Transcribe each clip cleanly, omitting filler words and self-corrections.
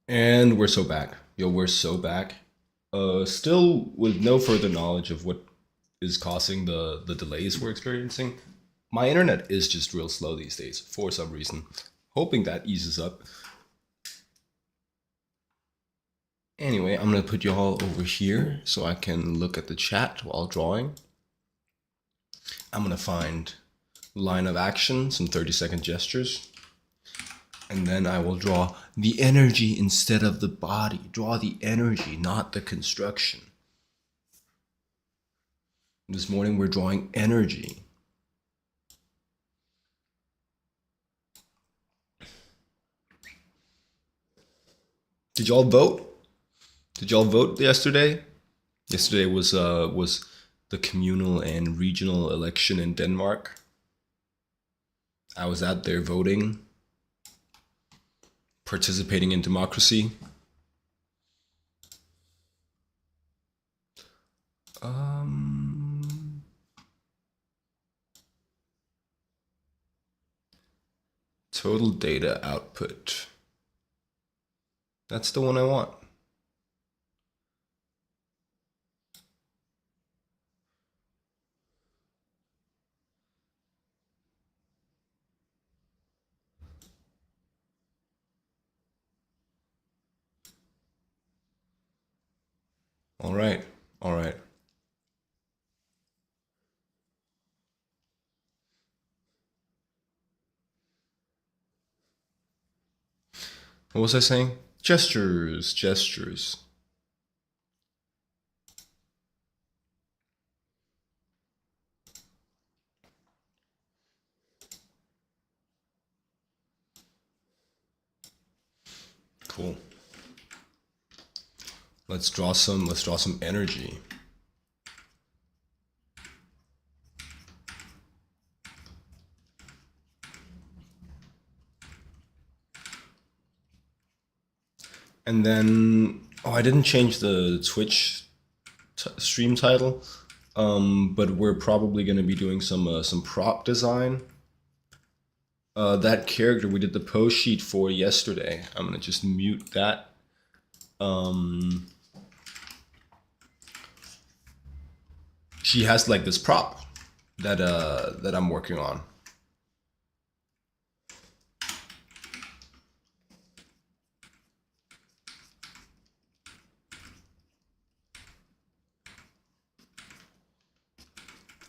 And we're so back. Yo, we're so back. Still with no further knowledge of what is causing the delays we're experiencing. My internet is just real slow these days for some reason. Hoping that eases up. Anyway, I'm gonna put you all over here so I can look at the chat while drawing. I'm gonna find line of action, some 30-second gestures. And then I will draw the energy instead of the body. Draw the energy, not the construction. This morning we're drawing energy. Did y'all vote? Did y'all vote yesterday? Yesterday was the communal and regional election in Denmark. I was out there voting, participating in democracy. Total data output. That's the one I want. All right, all right. What was I saying? Gestures, gestures. Cool. Let's draw some energy. And then, oh, I didn't change the Twitch stream title, but we're probably going to be doing some prop design. That character we did the post sheet for yesterday. I'm gonna just mute that. She has like this prop that I'm working on.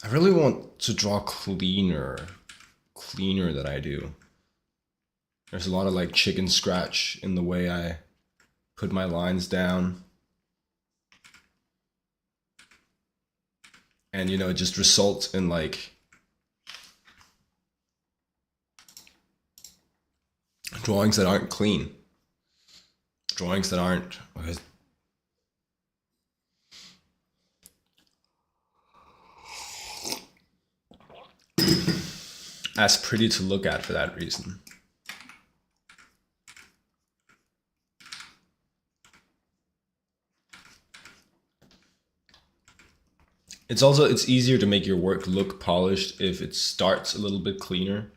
I really want to draw cleaner than I do. There's a lot of like chicken scratch in the way I put my lines down. And you know, it just results in like drawings that aren't clean. Drawings that aren't as pretty to look at for that reason. It's easier to make your work look polished if it starts a little bit cleaner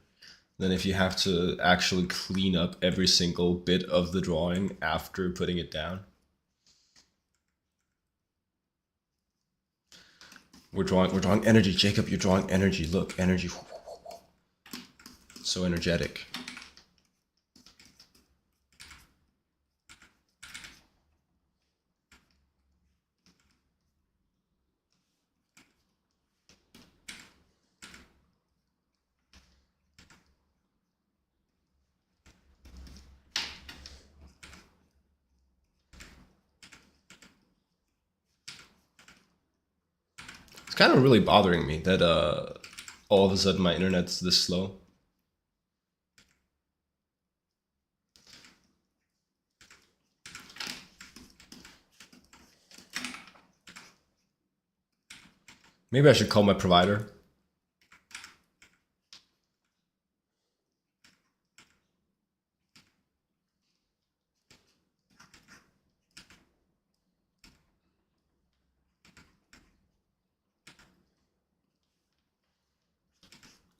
than if you have to actually clean up every single bit of the drawing after putting it down. We're drawing energy. Jacob, you're drawing energy. Look, energy. So energetic. It's kind of really bothering me that all of a sudden my internet's this slow. Maybe I should call my provider.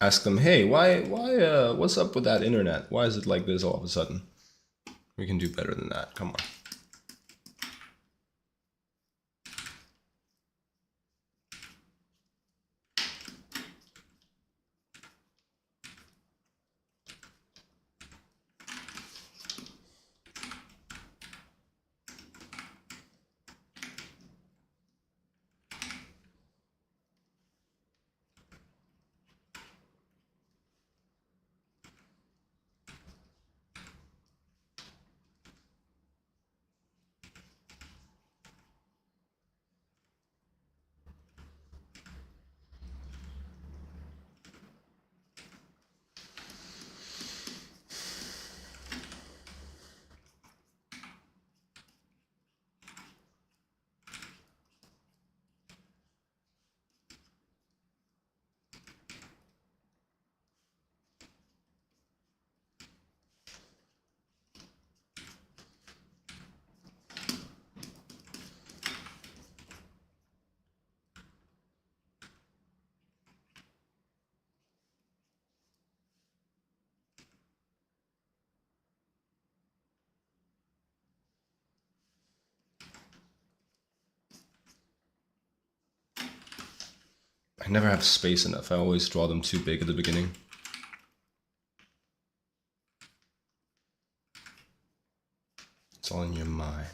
Ask them, hey, what's up with that internet? Why is it like this all of a sudden? We can do better than that. Come on. I never have space enough. I always draw them too big at the beginning. It's all in your mind.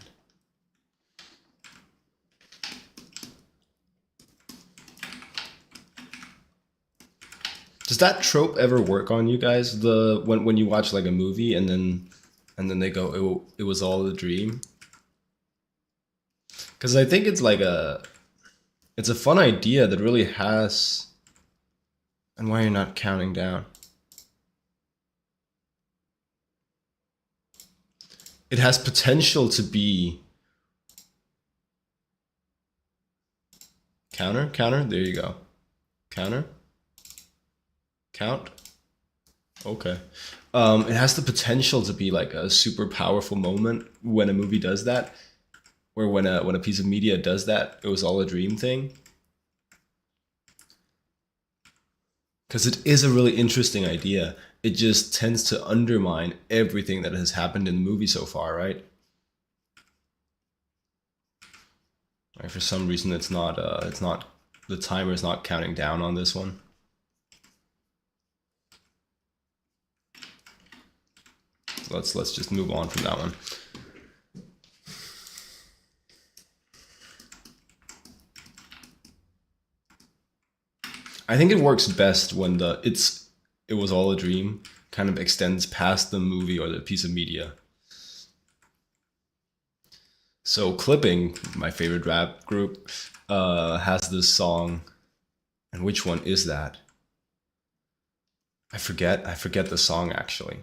Does that trope ever work on you guys? The when you watch like a movie and then they go, it was all a dream. Because I think it's a fun idea that really has. And why are you not counting down? It has potential to be counter. There you go. Counter. Count. Okay. It has the potential to be like a super powerful moment when a movie does that, or when a piece of media does that. It was all a dream thing. Because it is a really interesting idea. It just tends to undermine everything that has happened in the movie so far, right? Right, for some reason, it's not. The timer's not counting down on this one. Let's just move on from that one. I think it works best when it was all a dream kind of extends past the movie or the piece of media. So Clipping, my favorite rap group, has this song, and which one is that? I forget. I forget the song actually.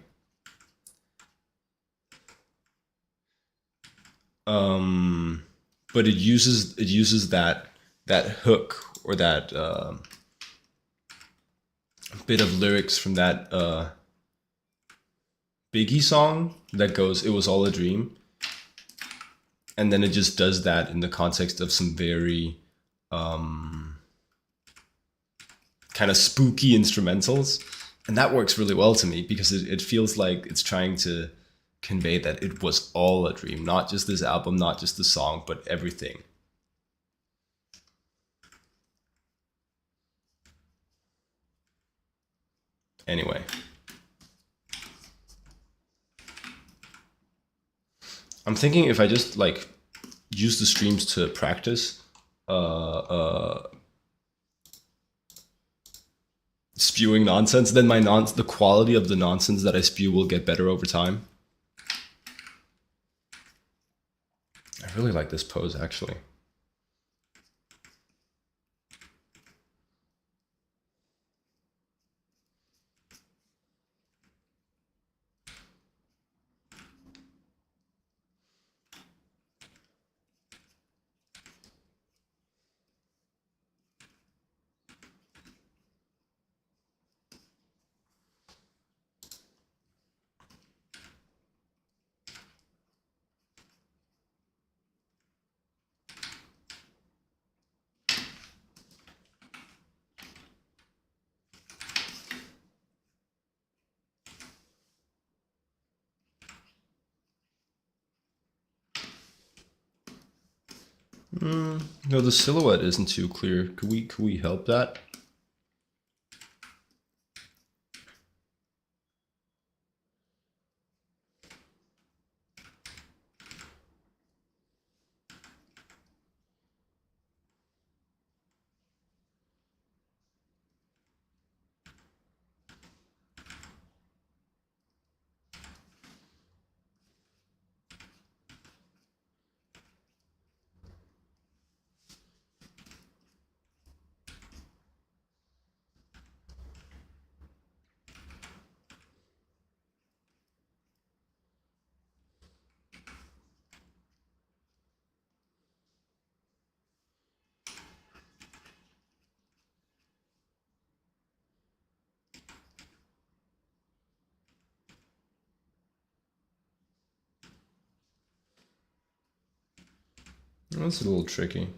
Um, but it uses that hook or that bit of lyrics from that Biggie song that goes, "It was all a dream," and then it just does that in the context of some very kind of spooky instrumentals, and that works really well to me because it feels like it's trying to convey that it was all a dream, not just this album, not just the song, but everything. Anyway, I'm thinking if I just like use the streams to practice spewing nonsense, then the quality of the nonsense that I spew will get better over time. I really like this pose actually. No, the silhouette isn't too clear. Could we help that? That's a little tricky.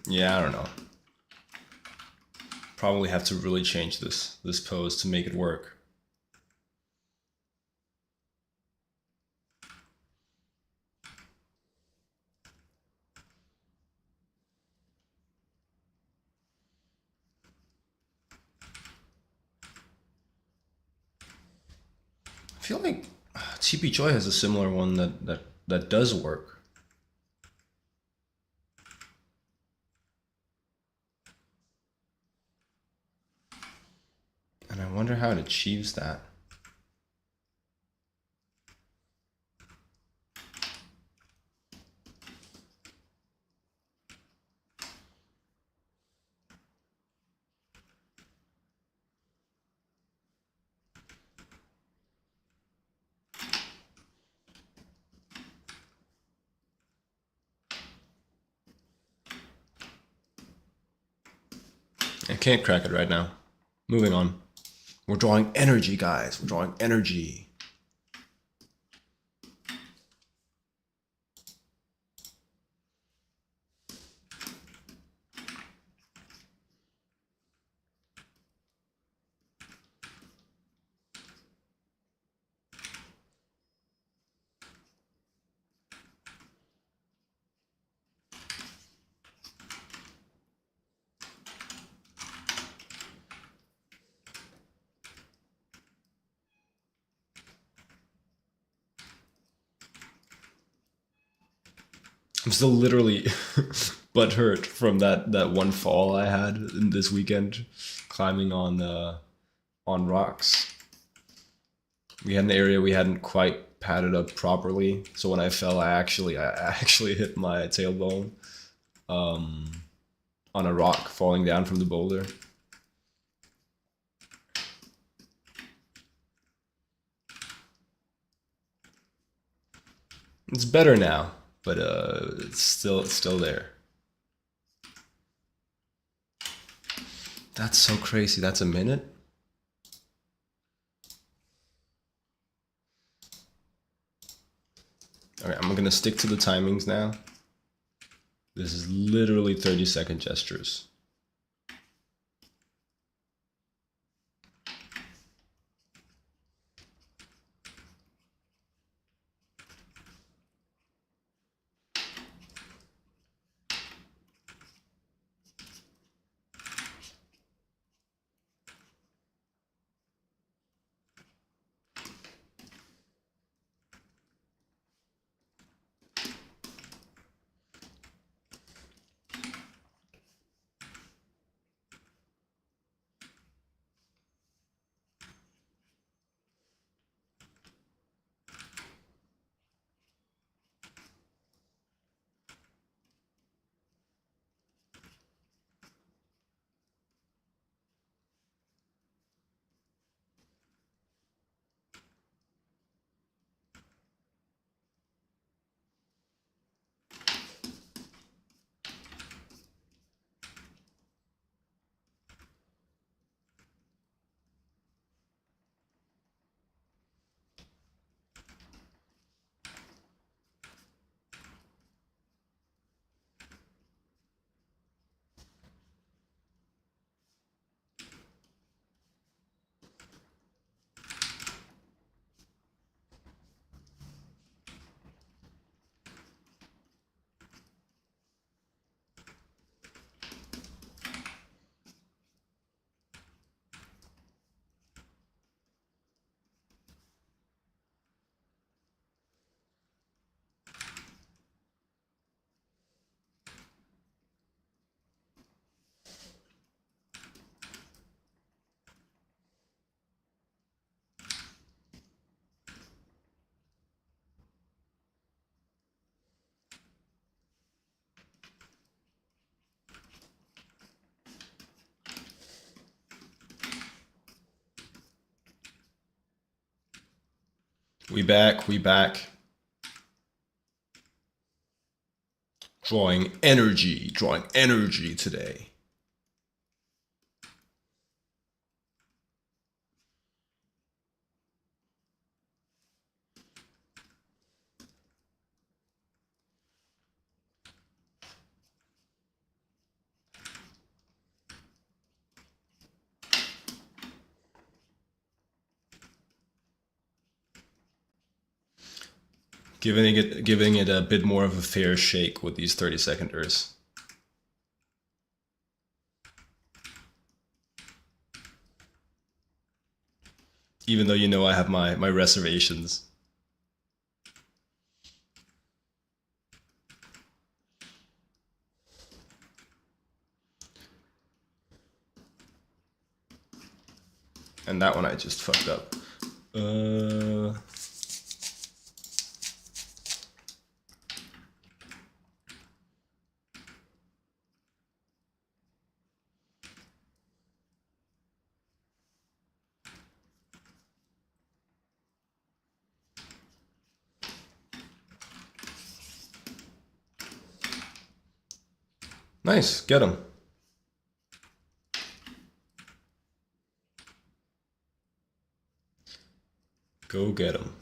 Yeah, I don't know. Probably have to really change this pose to make it work. I feel like TP Joy has a similar one that does work. And I wonder how it achieves that. I can't crack it right now. Moving on. We're drawing energy, guys. We're drawing energy. I'm still literally butthurt from that one fall I had in this weekend, climbing on rocks. We had an area we hadn't quite padded up properly, so when I fell, I actually hit my tailbone on a rock falling down from the boulder. It's better now, but it's still there. That's so crazy. That's a minute. Okay, I'm gonna stick to the timings now. This is literally 30-second gestures. We back, we back. Drawing energy today. Giving it a bit more of a fair shake with these 30-seconders. Even though you know I have my reservations. And that one I just fucked up. Nice, get him. Go get him.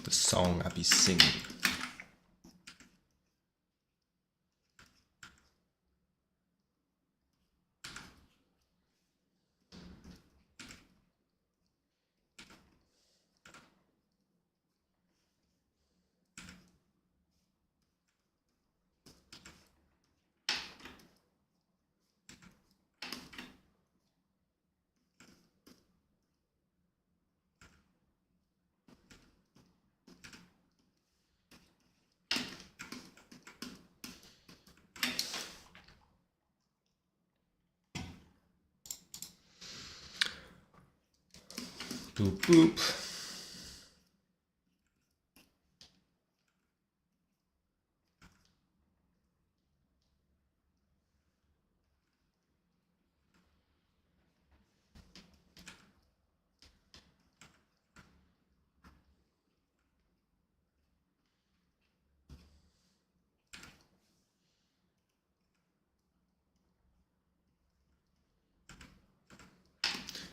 The song I be singing. Boop boop.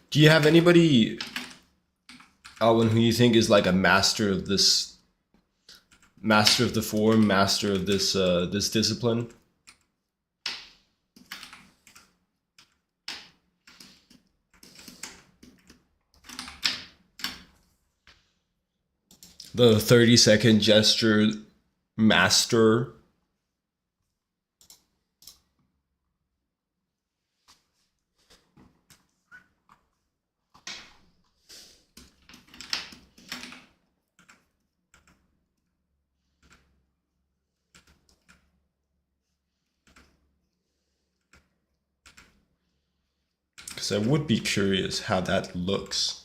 Do you have anybody, Alwyn, who you think is like a master of this, master of the form, master of this discipline? The 30-second gesture master. Because I would be curious how that looks.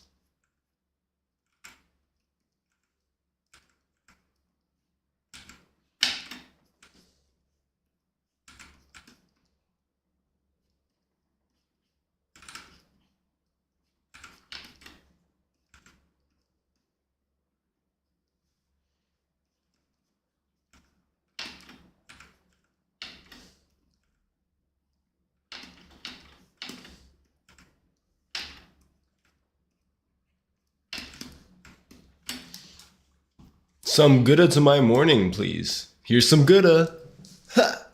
Some Gouda to my morning, please. Here's some Gouda. Ha!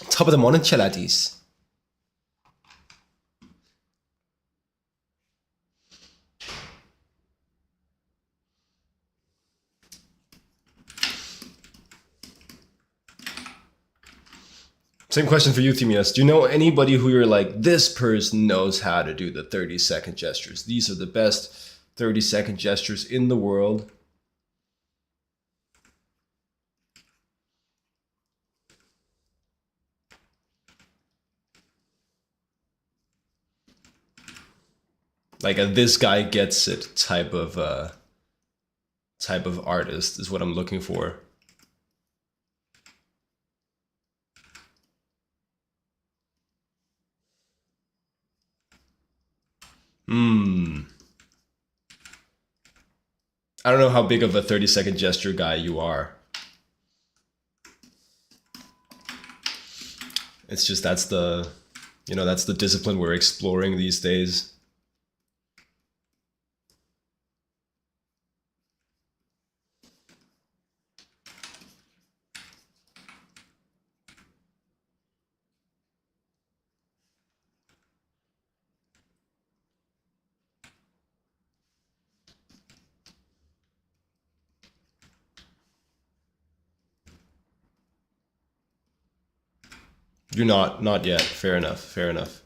Top of the morning, chalatis. Same question for you, Timias. Do you know anybody who you're like, this person knows how to do the 30-second gestures? These are the best 30-second gestures in the world. Like a this guy gets it type of artist is what I'm looking for. I don't know how big of a 30-second gesture guy you are. It's just that's the discipline we're exploring these days. You're not yet. Fair enough. Fair enough.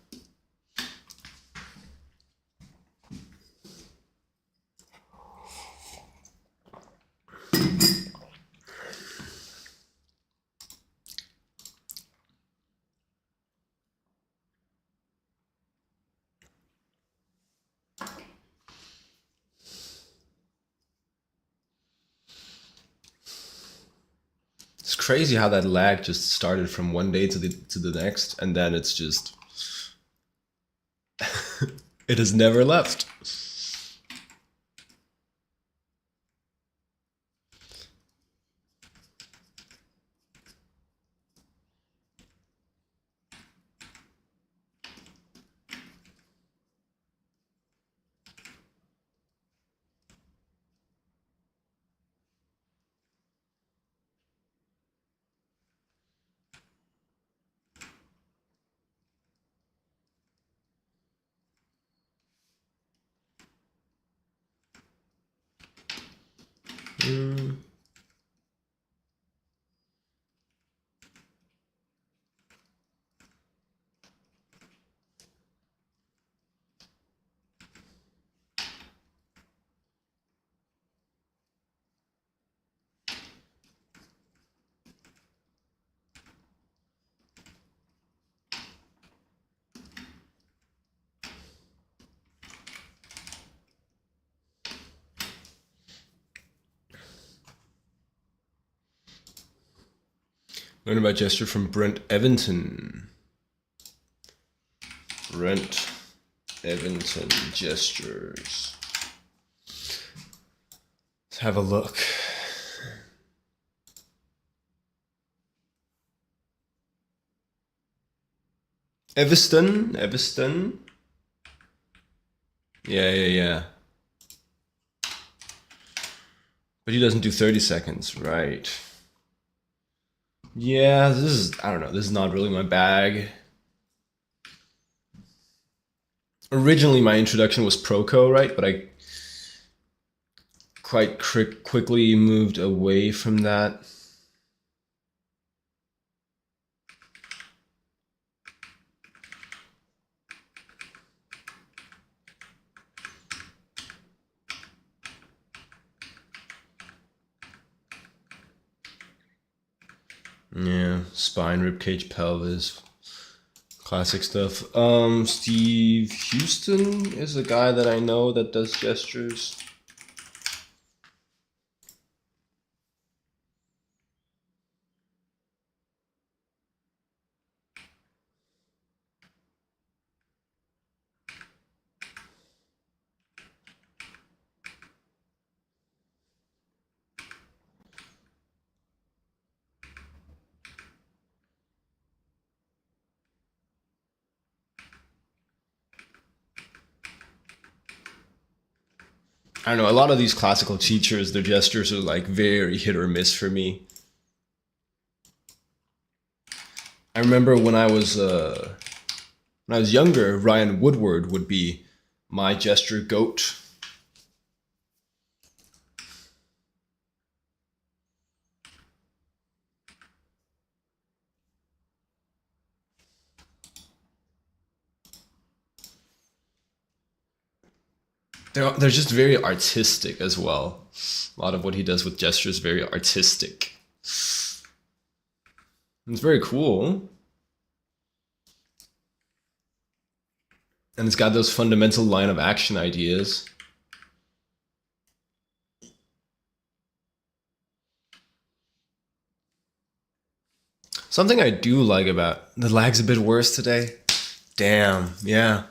It's crazy how that lag just started from one day to the next, and then it's just it has never left. Learn about gesture from Brent Evanton. Brent Evanton gestures. Let's have a look. Eviston? Yeah. But he doesn't do 30 seconds, right? Yeah, I don't know, this is not really my bag. Originally, my introduction was Proco, right? But I quite quickly moved away from that. Yeah, spine, ribcage, pelvis, classic stuff. Steve Houston is a guy that I know that does gestures. I don't know, a lot of these classical teachers, their gestures are like very hit or miss for me. I remember when I was younger, Ryan Woodward would be my gesture goat. They're just very artistic as well. A lot of what he does with gestures is very artistic. It's very cool. And it's got those fundamental line of action ideas. Something I do like about the lag's a bit worse today. Damn, yeah.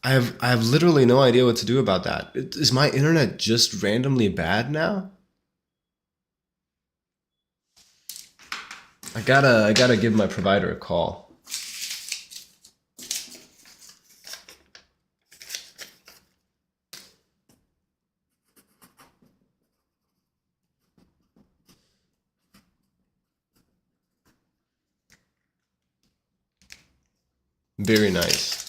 I have literally no idea what to do about that. Is my internet just randomly bad now? I gotta give my provider a call. Very nice.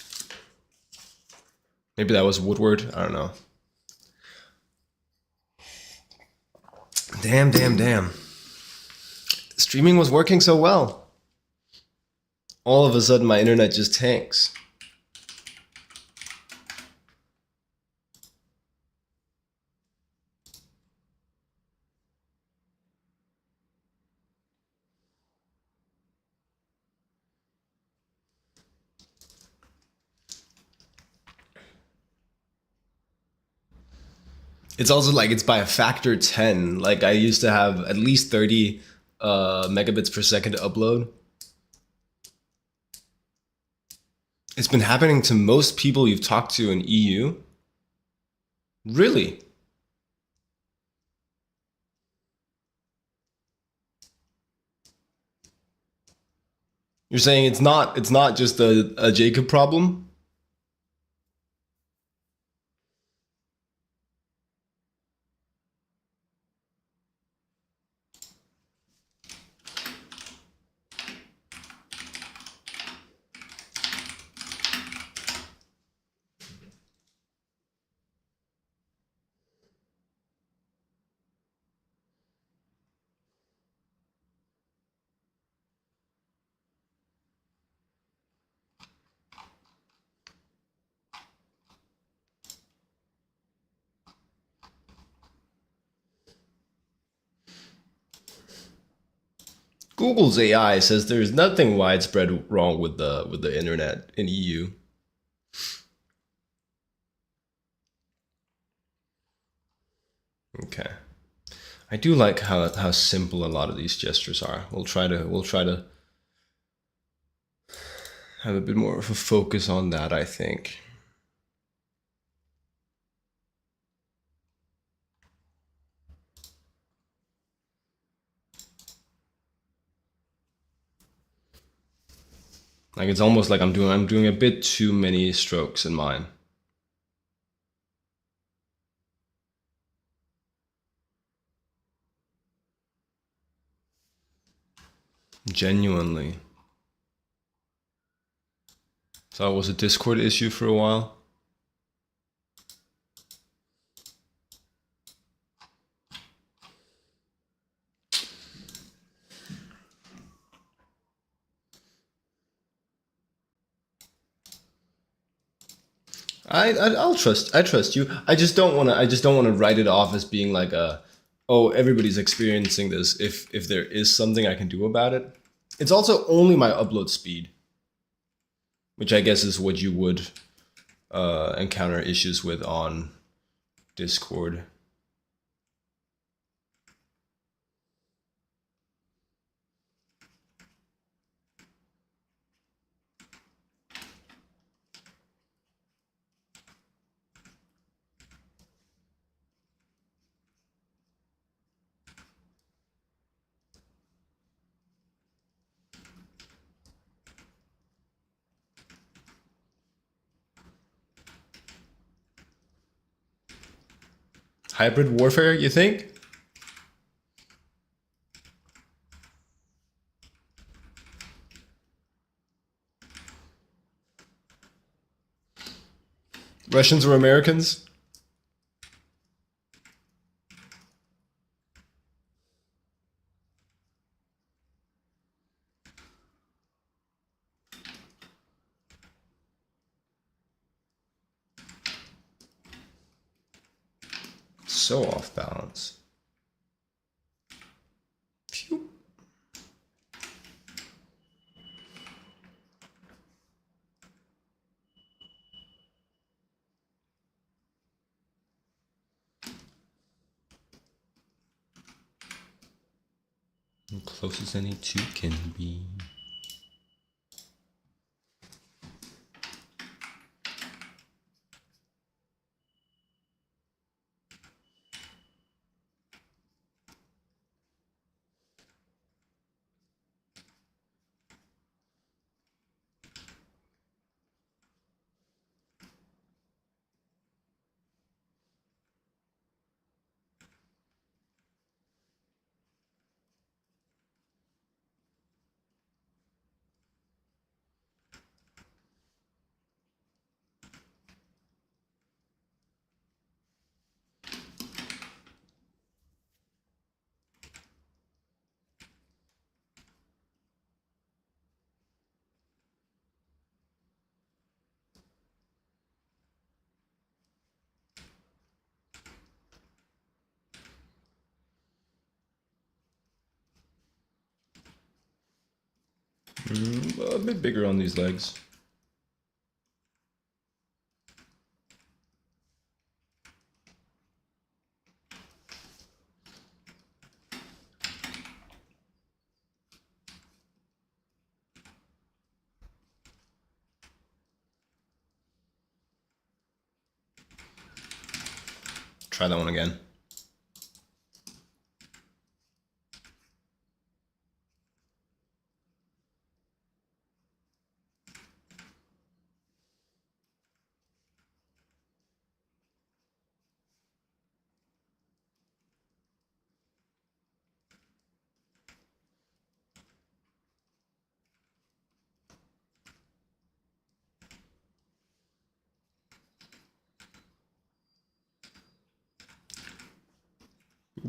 Maybe that was Woodward. I don't know. Damn, damn, damn. Streaming was working so well. All of a sudden, my internet just tanks. It's also like it's by a factor 10. Like I used to have at least 30 megabits per second to upload. It's been happening to most people you've talked to in EU. Really? You're saying it's not just a Jacob problem? Google's AI says there's nothing widespread wrong with the internet in EU. Okay. I do like how simple a lot of these gestures are. We'll try to have a bit more of a focus on that, I think. Like it's almost like I'm doing a bit too many strokes in mine. Genuinely. So it was a Discord issue for a while. I trust you. I just don't want to write it off as being like a, oh, everybody's experiencing this. If there is something I can do about it. It's also only my upload speed, which I guess is what you would encounter issues with on Discord. Hybrid warfare, you think? Russians or Americans? So off balance. Phew. Close as any two can be. A bit bigger on these legs. Try that one again.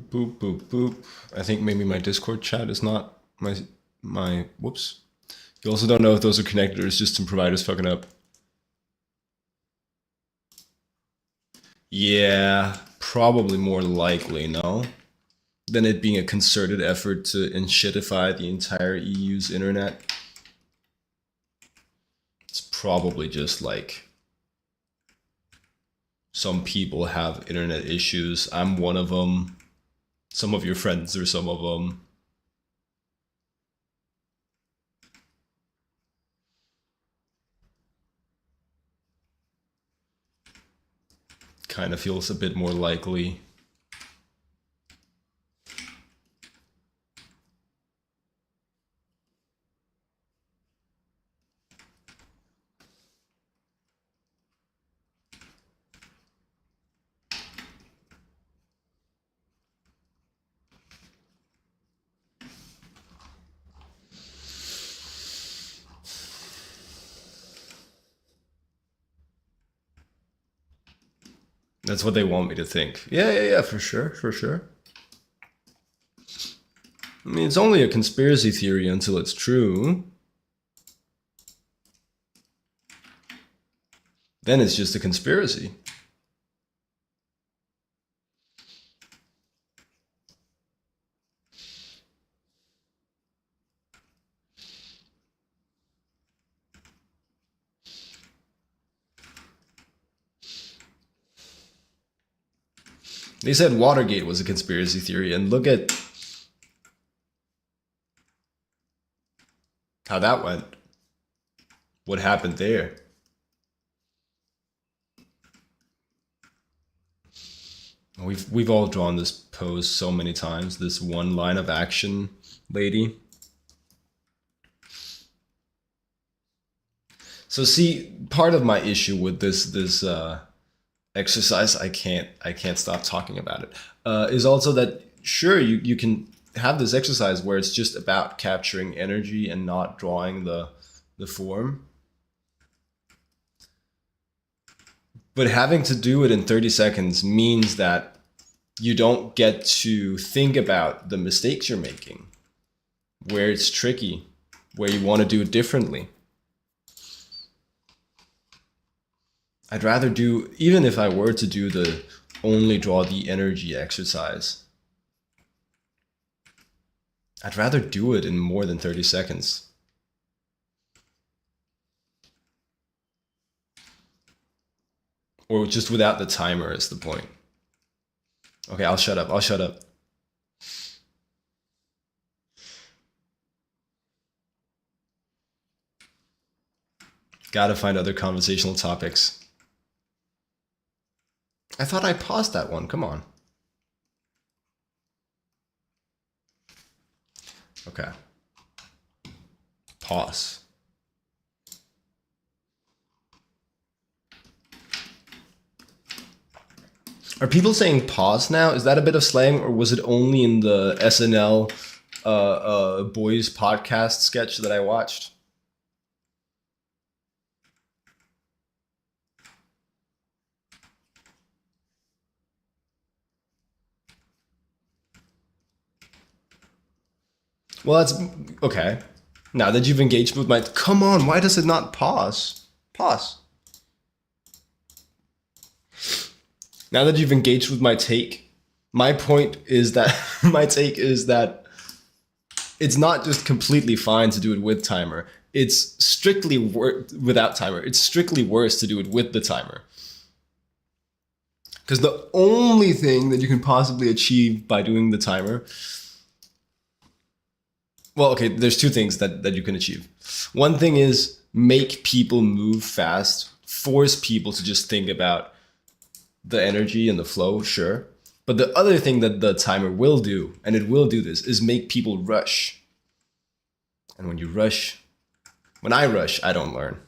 Boop, boop, boop. I think maybe my Discord chat is not my whoops. You also don't know if those are connected or it's just some providers fucking up. Yeah, probably more likely, no? Than it being a concerted effort to inshitify the entire EU's internet. It's probably just like some people have internet issues. I'm one of them. Some of your friends are some of them. Kind of feels a bit more likely. That's what they want me to think. Yeah, for sure, for sure. I mean, it's only a conspiracy theory until it's true. then it's just a conspiracy. They said Watergate was a conspiracy theory, and look at how that went. What happened there? We've all drawn this pose so many times. This one line of action lady. So see, part of my issue with this exercise, I can't stop talking about it, is also that sure you can have this exercise where it's just about capturing energy and not drawing the form, but having to do it in 30 seconds means that you don't get to think about the mistakes you're making, where it's tricky, where you want to do it differently. I'd rather do, even if I were to do the only draw the energy exercise, I'd rather do it in more than 30 seconds. Or just without the timer is the point. Okay, I'll shut up. I'll shut up. Gotta find other conversational topics. I thought I paused that one. Come on. Okay. Pause. Are people saying pause now? Is that a bit of slang, or was it only in the SNL boys podcast sketch that I watched? Well, that's okay. Now that you've engaged with my, come on, why does it not pause? Pause. Now that you've engaged with my take, my point is that my take is that it's not just completely fine to do it with timer. It's strictly without timer. It's strictly worse to do it with the timer. Because the only thing that you can possibly achieve by doing the timer, well, okay, there's two things that you can achieve. One thing is make people move fast, force people to just think about the energy and the flow, sure. But the other thing that the timer will do, and it will do this, is make people rush. And when you rush, when I rush, I don't learn.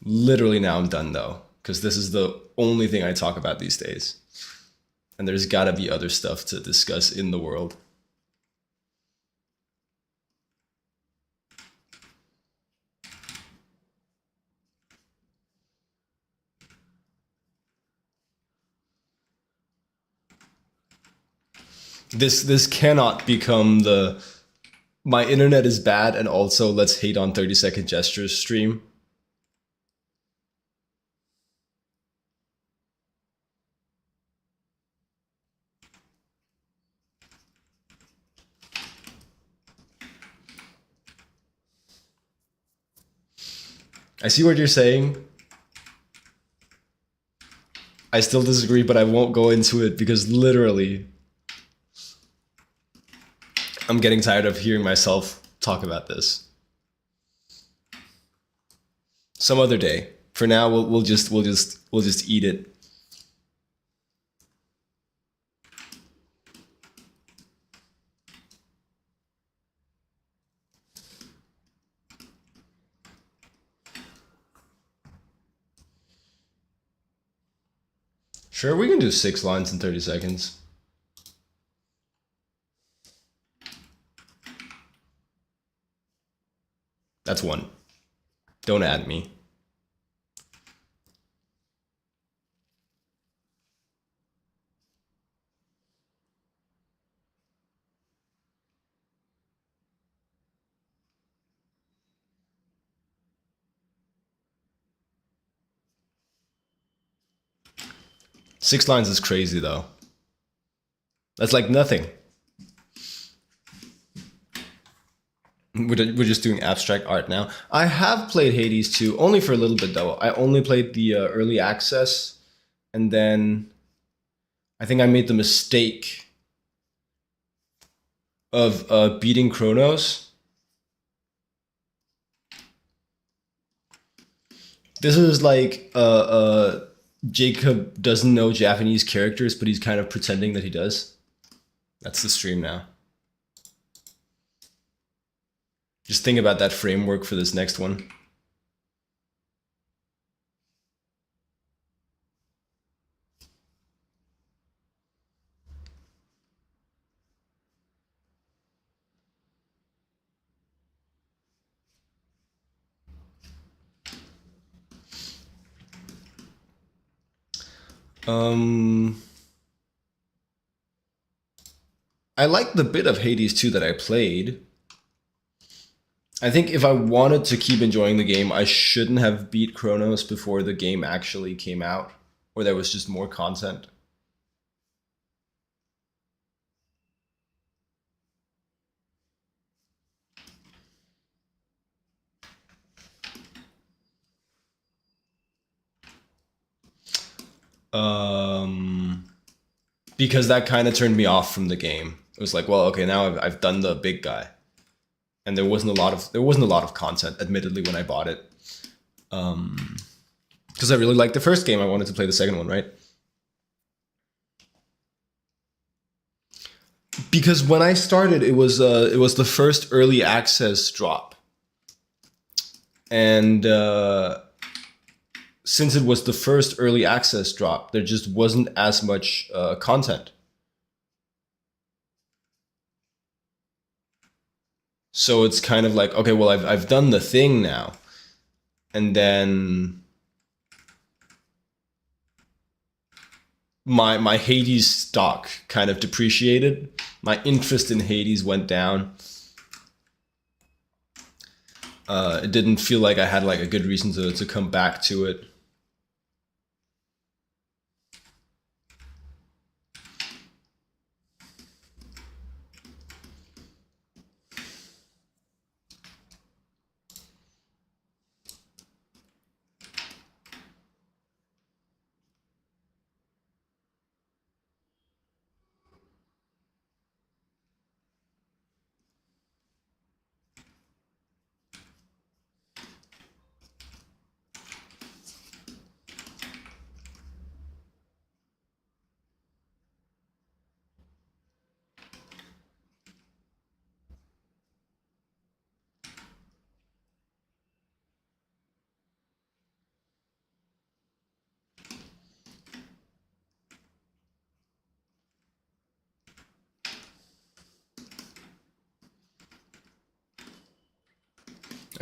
Literally now I'm done though, because this is the only thing I talk about these days. And there's gotta be other stuff to discuss in the world. This cannot become the my internet is bad and also let's hate on 30-second gestures stream. I see what you're saying. I still disagree, but I won't go into it because literally I'm getting tired of hearing myself talk about this. Some other day. For now, we'll just eat it. Sure, we can do 6 lines in 30 seconds. That's one. Don't add me. 6 lines is crazy though. That's like nothing. We're just doing abstract art now. I have played Hades 2, only for a little bit though. I only played the early access, and then I think I made the mistake of beating Chronos. This is like Jacob doesn't know Japanese characters, but he's kind of pretending that he does. That's the stream now. Just think about that framework for this next one. I like the bit of Hades 2 that I played. I think if I wanted to keep enjoying the game, I shouldn't have beat Chronos before the game actually came out, or there was just more content. Because that kind of turned me off from the game. It was like, well, okay, now I've done the big guy, and there wasn't a lot of content, admittedly, when I bought it. Because I really liked the first game, I wanted to play the second one, right? Because when I started, it was the first early access drop, and since it was the first early access drop, there just wasn't as much content. So it's kind of like, okay, well, I've done the thing now, and then my Hades stock kind of depreciated. My interest in Hades went down. It didn't feel like I had like a good reason to come back to it.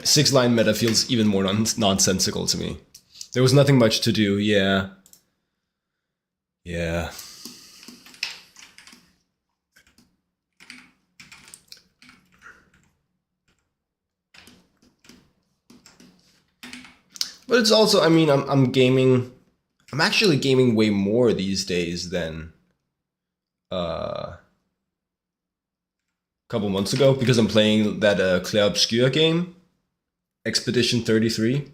Six line meta feels even more nonsensical to me. There was nothing much to do, yeah. Yeah. But it's also, I mean, I'm gaming. I'm actually gaming way more these days than a couple months ago, because I'm playing that Clair Obscur game, Expedition 33.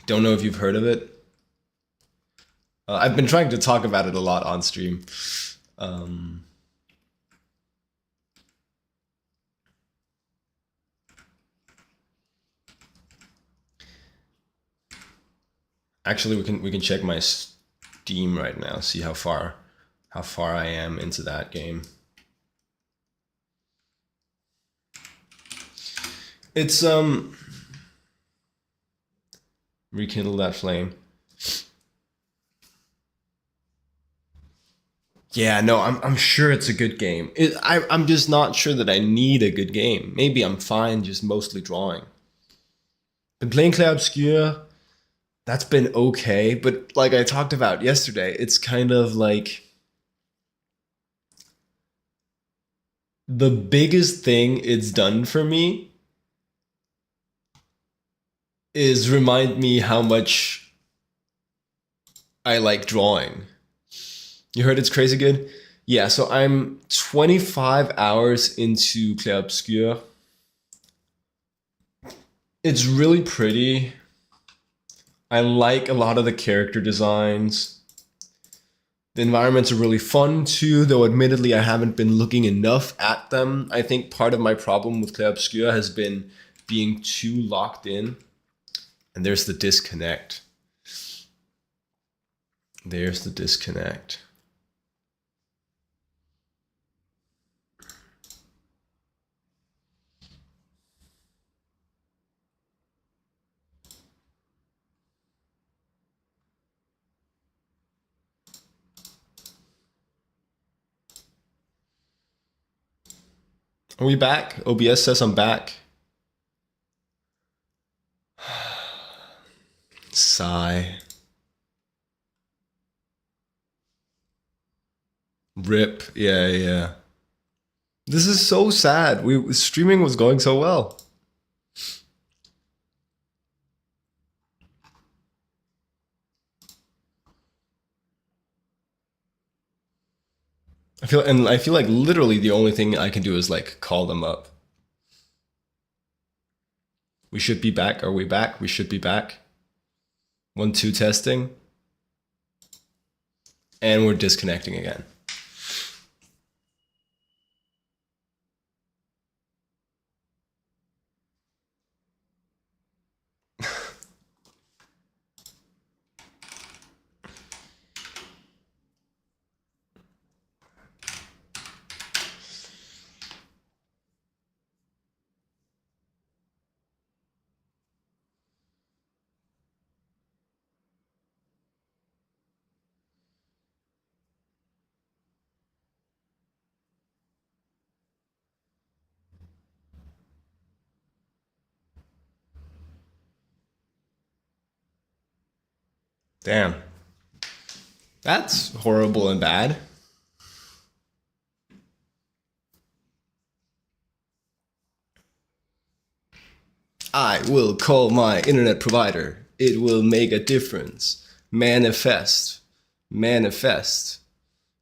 Don't know if you've heard of it. I've been trying to talk about it a lot on stream. Actually, we can check my Steam right now, see how far I am into that game. It's rekindle that flame. Yeah, no, I'm sure it's a good game. I'm just not sure that I need a good game. Maybe I'm fine just mostly drawing. Been playing Clair Obscur. That's been okay, but like I talked about yesterday, it's kind of like the biggest thing it's done for me is remind me how much I like drawing. You heard it's crazy good? Yeah, so I'm 25 hours into Clair Obscur. It's really pretty. I like a lot of the character designs. The environments are really fun too, though admittedly I haven't been looking enough at them. I think part of my problem with Clair Obscur has been being too locked in. And there's the disconnect. There's the disconnect. Are we back? OBS says I'm back. Sigh. Rip. Yeah, yeah. This is so sad. Streaming was going so well. I feel like literally the only thing I can do is like call them up. We should be back. Are we back? We should be back. 1, 2 testing. And we're disconnecting again. Damn. That's horrible and bad. I will call my internet provider. It will make a difference. Manifest. Manifest.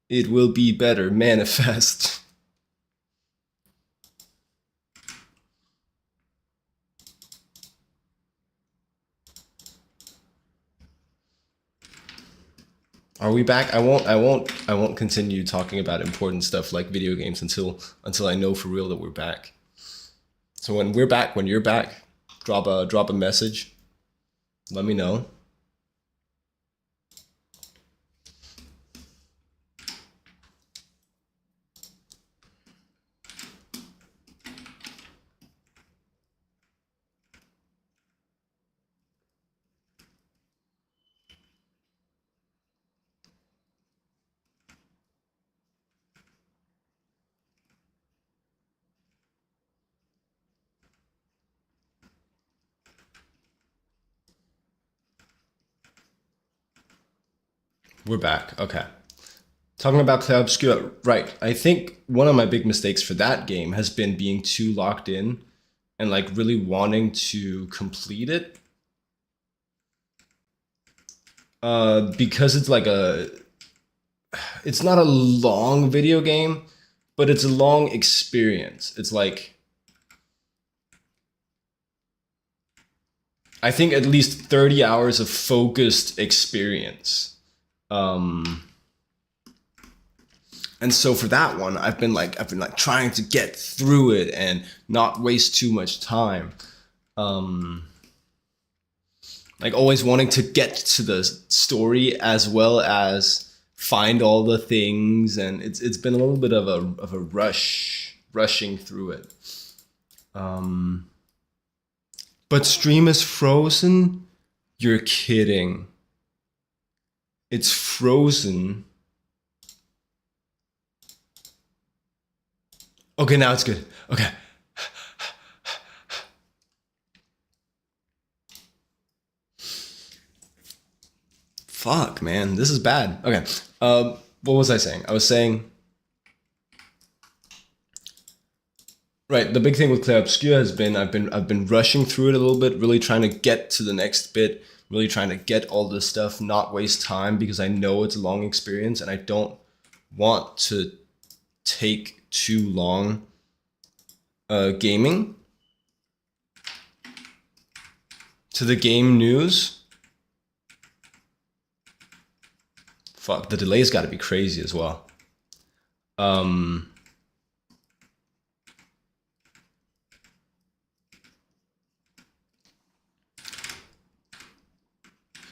It will be better. Manifest. Are we back? I won't continue talking about important stuff like video games until I know for real that we're back. So when we're back, when you're back, drop a message. Let me know. We're back. Okay. Talking about Clair Obscur, right. I think one of my big mistakes for that game has been being too locked in and like really wanting to complete it. Because it's not a long video game, but it's a long experience. It's like, I think at least 30 hours of focused experience. And so for that one, I've been like trying to get through it and not waste too much time. Like always wanting to get to the story as well as find all the things, and it's been a little bit of a rushing through it. But stream is frozen? You're kidding. It's frozen. Okay, now it's good. Okay. Fuck, man, this is bad. Okay. What was I saying? I was saying, right, the big thing with Clair Obscur has been I've been rushing through it a little bit, really trying to get to the next bit, really trying to get all this stuff, not waste time, because I know it's a long experience and I don't want to take too long gaming. To the game news. Fuck, the delay's got to be crazy as well.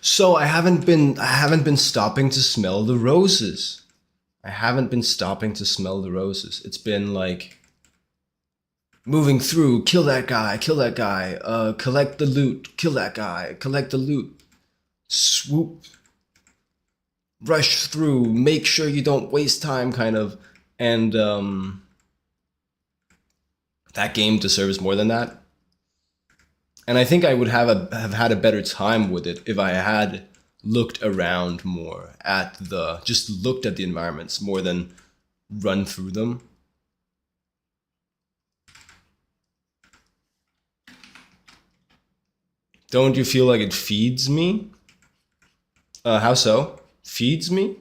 So I haven't been stopping to smell the roses. I haven't been stopping to smell the roses. It's been like moving through, kill that guy, collect the loot, kill that guy, collect the loot, swoop, rush through, make sure you don't waste time, kind of. And that game deserves more than that. And I think I would have had a better time with it if I had looked around more at just looked at the environments more than run through them. Don't you feel like it feeds me? How so? Feeds me?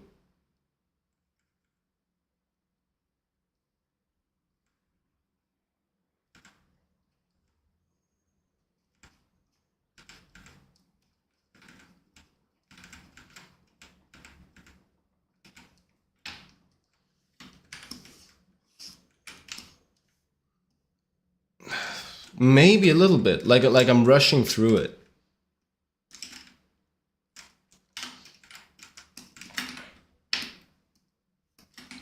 Maybe a little bit. Like I'm rushing through it.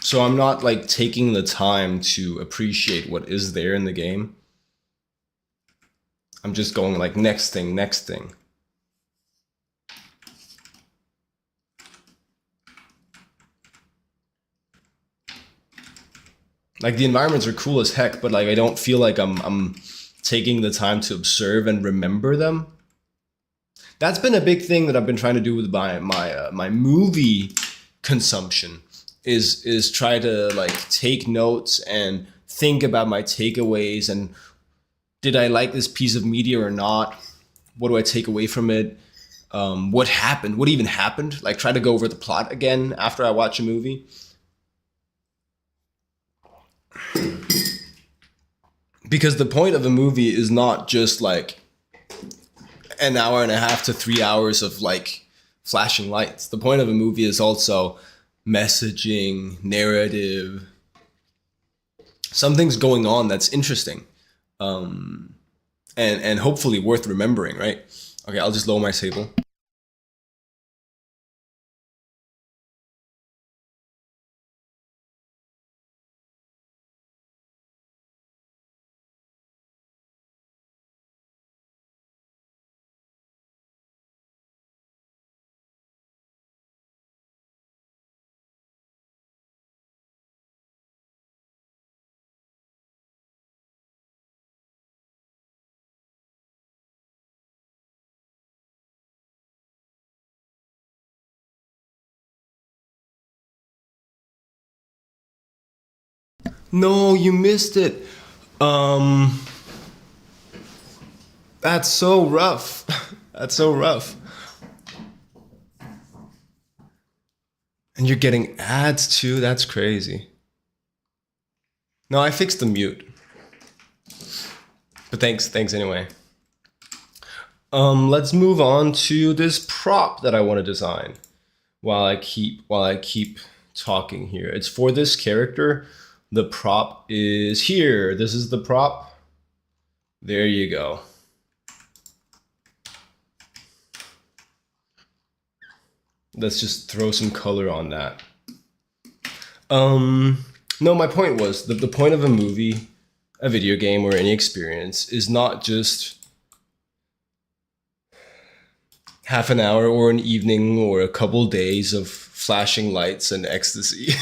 So I'm not like taking the time to appreciate what is there in the game. I'm just going like next thing, next thing. Like the environments are cool as heck, but like I don't feel like I'm taking the time to observe and remember them. That's been a big thing that I've been trying to do with my movie consumption is try to like take notes and think about my takeaways and did I like this piece of media or not? What do I take away from it? What happened? What even happened? Like try to go over the plot again after I watch a movie. Because the point of a movie is not just like an hour and a half to 3 hours of like flashing lights. The point of a movie is also messaging, narrative, something's going on that's interesting, and hopefully worth remembering, right? Okay, I'll just lower my table. No, you missed it. Um, that's so rough. That's so rough. And you're getting ads too. That's crazy. No, I fixed the mute. But thanks anyway. Let's move on to this prop that I want to design while I keep talking here. It's for this character. The prop is here. This is the prop. There you go. Let's just throw some color on that. No, my point was the point of a movie, a video game, or any experience is not just half an hour or an evening or a couple days of flashing lights and ecstasy.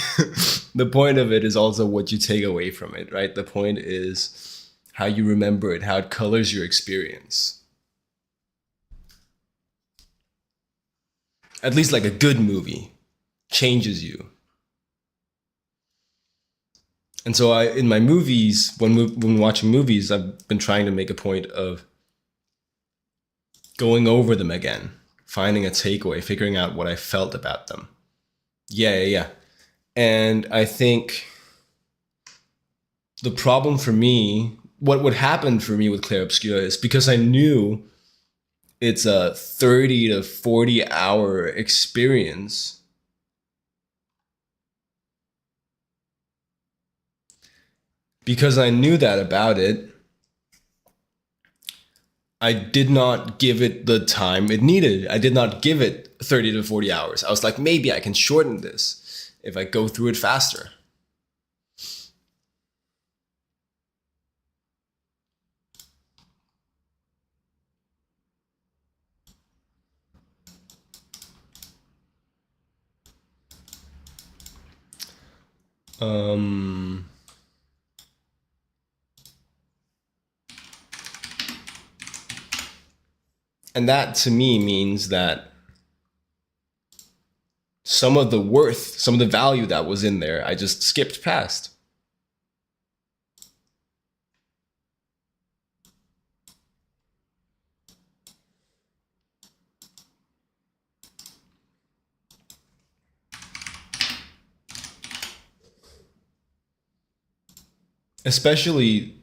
The point of it is also what you take away from it, right? The point is how you remember it, how it colors your experience. At least like a good movie changes you. And so in my movies, when watching movies, I've been trying to make a point of going over them again, finding a takeaway, figuring out what I felt about them. Yeah. And I think the problem for me, what would happen for me with Clair Obscur is because I knew it's a 30 to 40 hour experience. Because I knew that about it, I did not give it the time it needed. I did not give it 30 to 40 hours. I was like, maybe I can shorten this if I go through it faster. And that to me means that some of the worth, some of the value that was in there, I just skipped past. Especially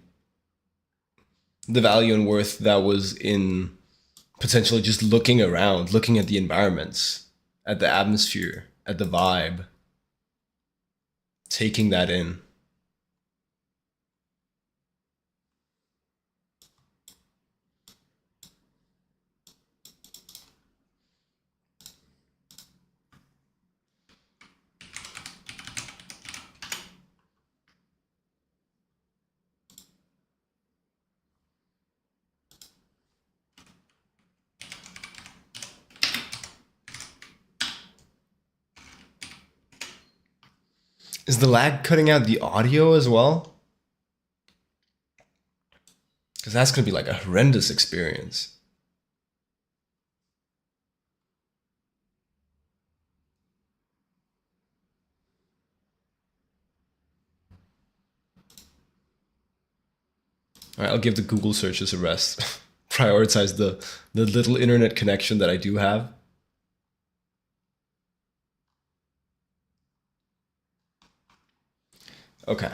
the value and worth that was in potentially just looking around, looking at the environments, at the atmosphere, at the vibe, taking that in. Is the lag cutting out the audio as well? Because that's going to be like a horrendous experience. All right, I'll give the Google searches a rest. Prioritize the little internet connection that I do have. Okay.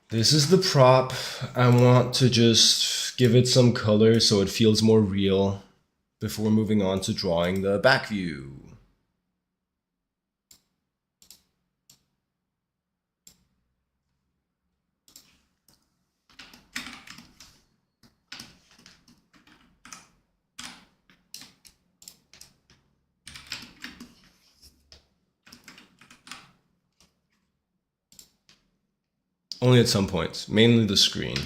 This is the prop. I want to just give it some color so it feels more real before moving on to drawing the back view. Only at some points, mainly the screen.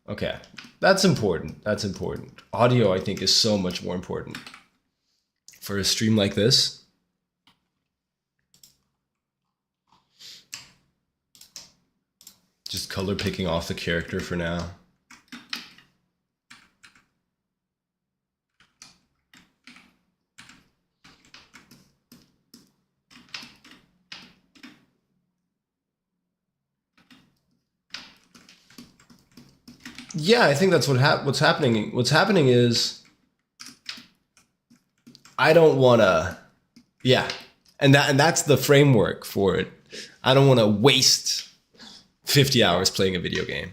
Okay, that's important. That's important. Audio, I think, is so much more important. For a stream like this, just color picking off the character for now. Yeah, I think that's what's happening. What's happening is I don't want to. Yeah, and that's the framework for it. I don't want to waste 50 hours playing a video game.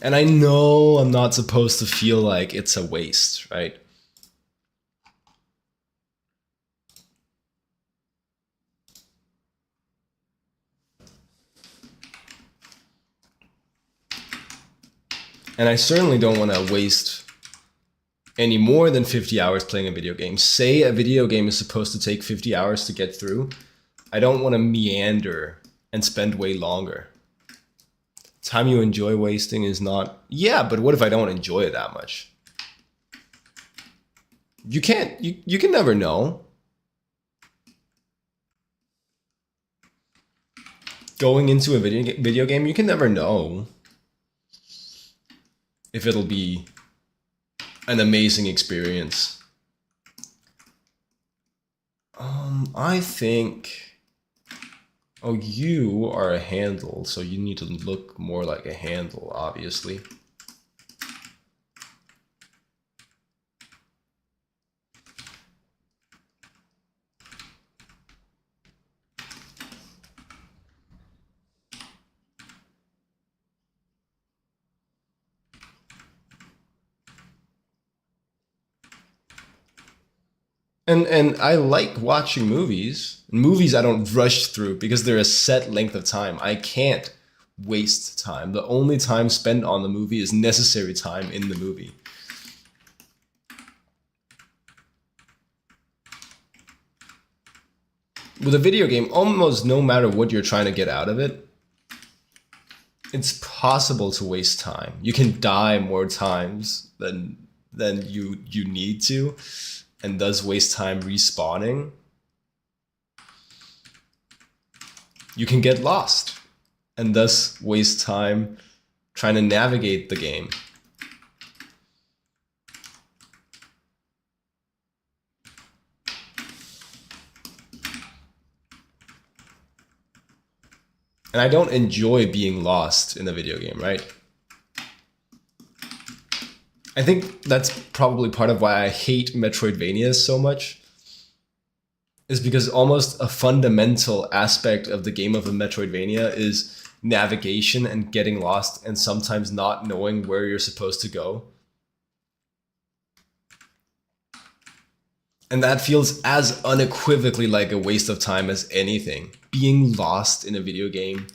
And I know I'm not supposed to feel like it's a waste, right? And I certainly don't want to waste any more than 50 hours playing a video game. Say a video game is supposed to take 50 hours to get through. I don't want to meander and spend way longer. Time you enjoy wasting is not... Yeah, but what if I don't enjoy it that much? You can't... You can never know. Going into a video game, you can never know if it'll be an amazing experience. I think. Oh, you are a handle, so you need to look more like a handle, obviously. And I like watching movies. Movies I don't rush through because they're a set length of time. I can't waste time. The only time spent on the movie is necessary time in the movie. With a video game, almost no matter what you're trying to get out of it, it's possible to waste time. You can die more times than you need to, and thus waste time respawning. You can get lost, and thus waste time trying to navigate the game. And I don't enjoy being lost in a video game, right? I think that's probably part of why I hate Metroidvanias so much, is because almost a fundamental aspect of the game of a Metroidvania is navigation and getting lost and sometimes not knowing where you're supposed to go. And that feels as unequivocally like a waste of time as anything. Being lost in a video game,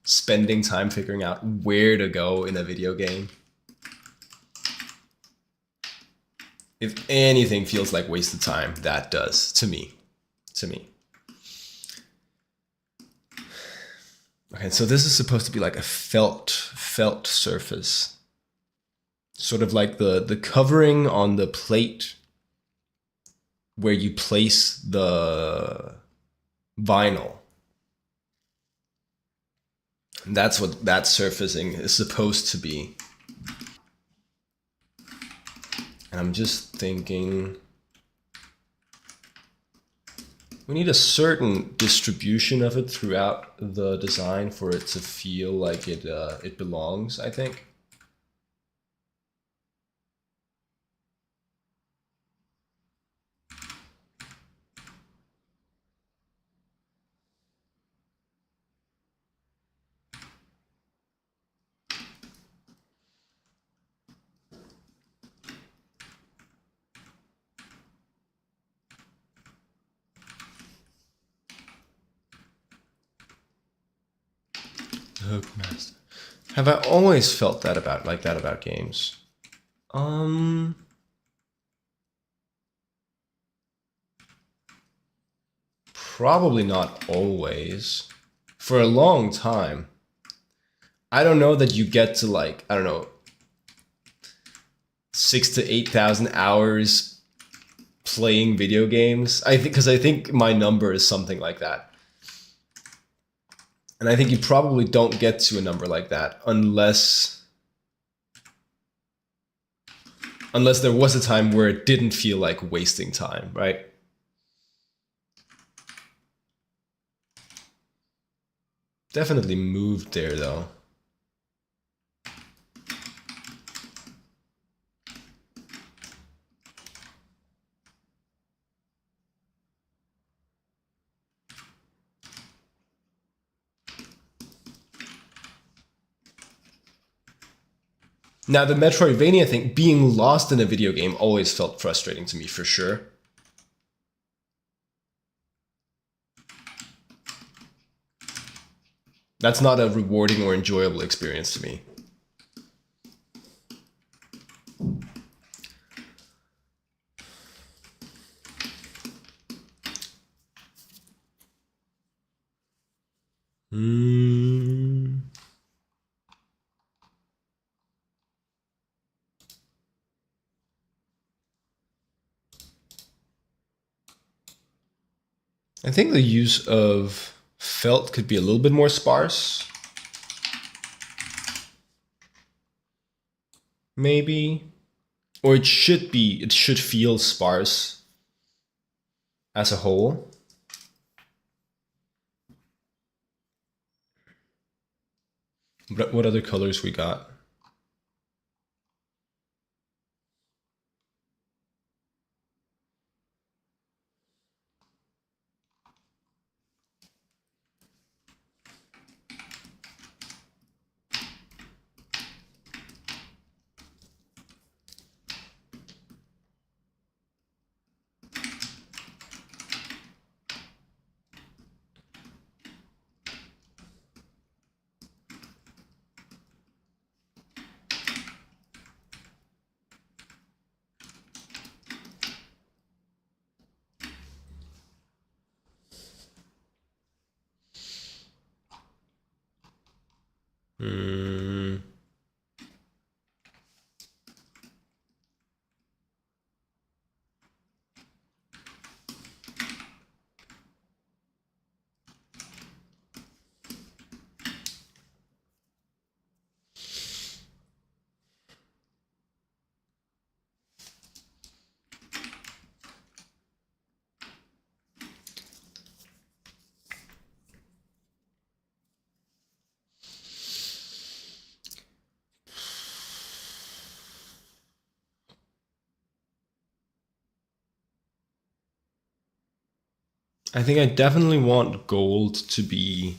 spending time figuring out where to go in a video game. If anything feels like wasted time, that does to me. Okay, so this is supposed to be like a felt surface. Sort of like the covering on the plate where you place the vinyl. And that's what that surfacing is supposed to be. And I'm just thinking we need a certain distribution of it throughout the design for it to feel like it belongs, I think. Hookmaster. Have I always felt that about games? Probably not always. For a long time. I don't know that you get to like, I don't know, 6,000 to 8,000 hours playing video games. I think my number is something like that. And I think you probably don't get to a number like that unless there was a time where it didn't feel like wasting time, right? Definitely moved there though. Now, the Metroidvania thing, being lost in a video game always felt frustrating to me for sure. That's not a rewarding or enjoyable experience to me. I think the use of felt could be a little bit more sparse. Maybe. Or it should feel sparse as a whole. What other colors we got? Hmm. I think I definitely want gold to be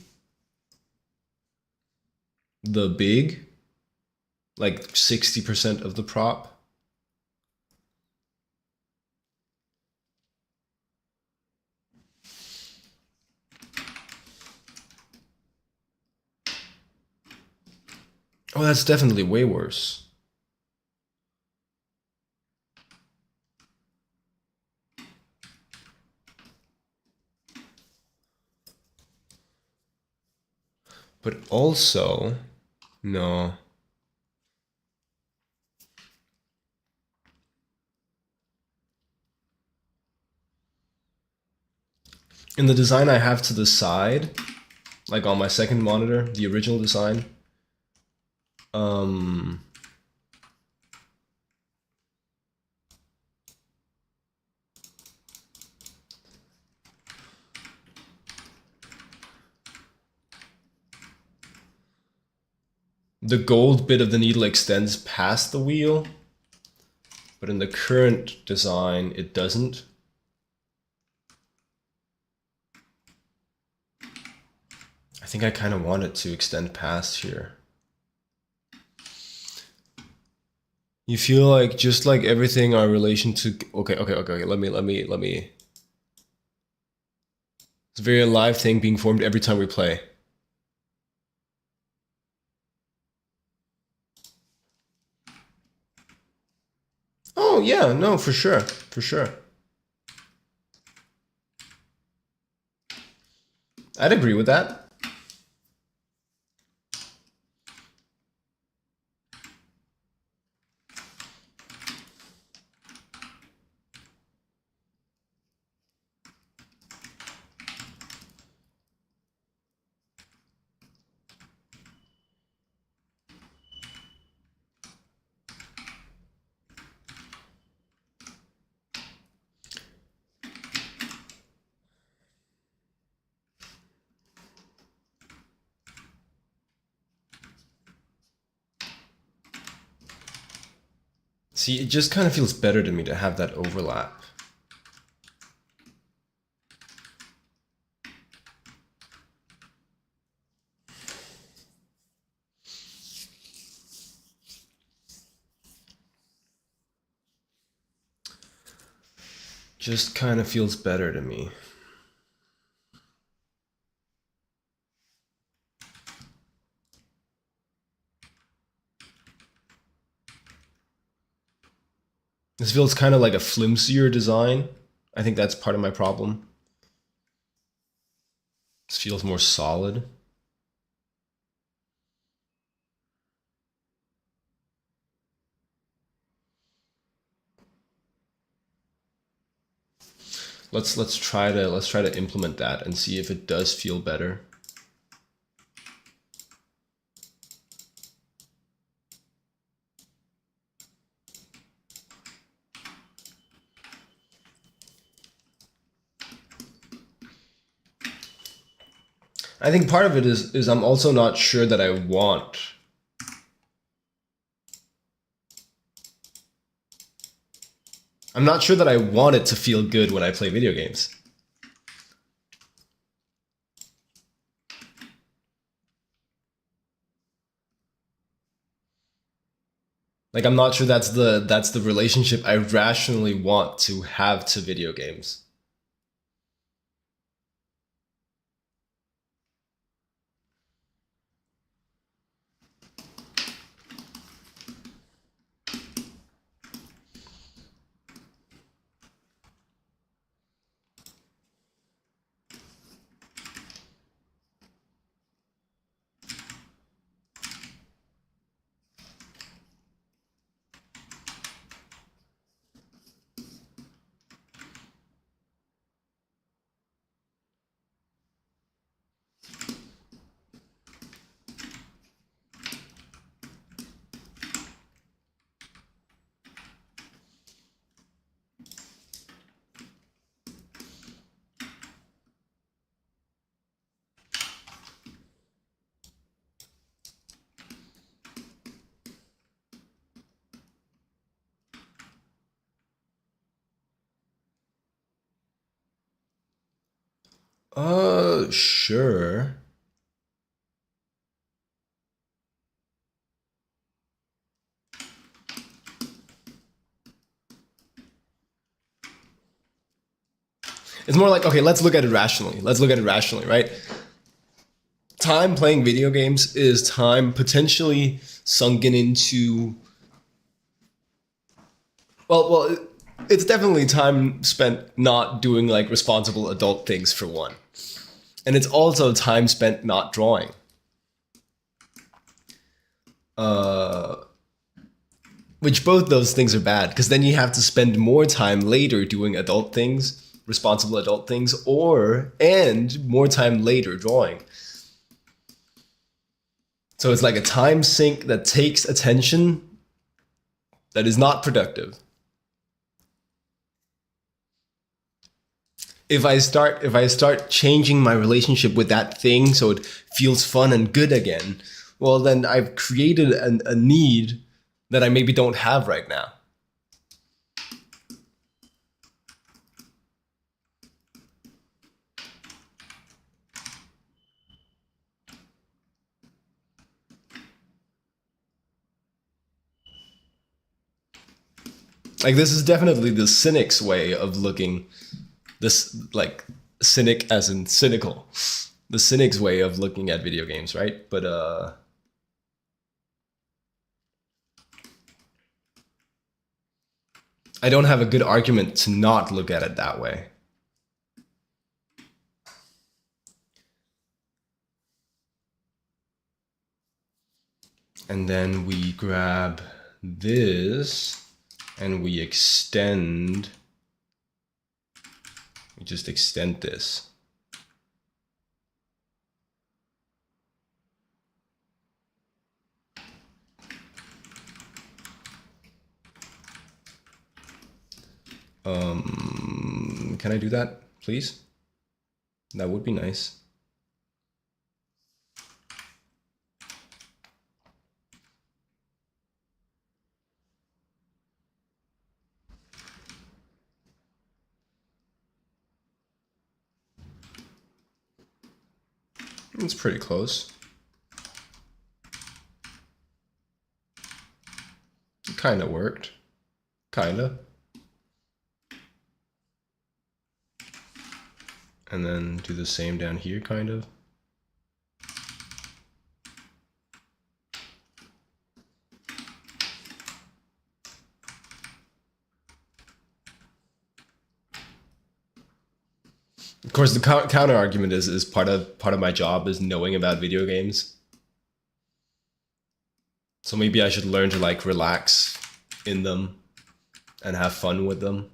the big, like 60% of the prop. Oh, that's definitely way worse. But also, no. In the design I have to the side, like on my second monitor, the original design, um, the gold bit of the needle extends past the wheel, but in the current design, it doesn't. I think I kind of want it to extend past here. You feel like just like everything our relation to okay. Let me. It's a very alive thing being formed every time we play. Oh yeah, no, for sure, for sure. I'd agree with that. See, it just kind of feels better to me to have that overlap. Just kind of feels better to me. This feels kind of like a flimsier design. I think that's part of my problem. This feels more solid. Let's try to implement that and see if it does feel better. I think part of it is I'm also not sure that I want. I'm not sure that I want it to feel good when I play video games. Like, I'm not sure that's the relationship I rationally want to have to video games. Sure. It's more like, okay, let's look at it rationally. Let's look at it rationally, right? Time playing video games is time potentially sunken into, well, it's definitely time spent not doing like responsible adult things for one. And it's also time spent not drawing. Which both those things are bad, because then you have to spend more time later doing adult things, responsible adult things, and more time later drawing. So it's like a time sink that takes attention that is not productive. If I start changing my relationship with that thing so it feels fun and good again, well, then I've created a need that I maybe don't have right now. Like, this is definitely the cynic's way of looking. This, like, cynic as in cynical. The cynic's way of looking at video games, right? But I don't have a good argument to not look at it that way. And then we grab this and we just extend this. Can I do that, please? That would be nice. It's pretty close. It kind of worked. Kind of. And then do the same down here, kind of. Of course, the counter argument is part of my job is knowing about video games. So maybe I should learn to like relax in them and have fun with them.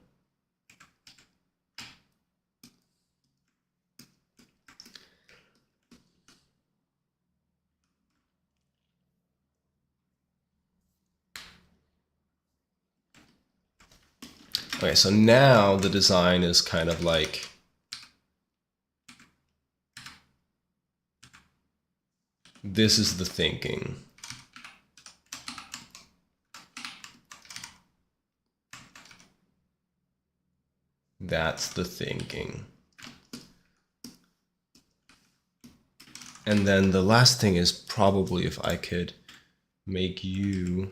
Okay, so now the design is kind of like This is the thinking. That's the thinking. And then the last thing is probably if I could make you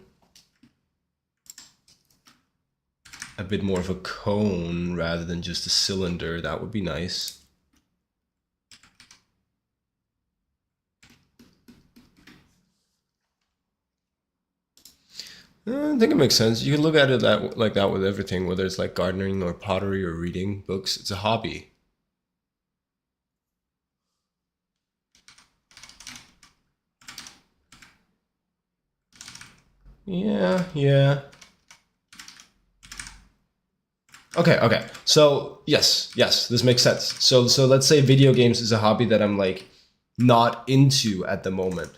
a bit more of a cone rather than just a cylinder, that would be nice. I think it makes sense. You can look at it like that with everything, whether it's like gardening or pottery or reading books. It's a hobby. Yeah. Okay. So yes, this makes sense. So let's say video games is a hobby that I'm like not into at the moment.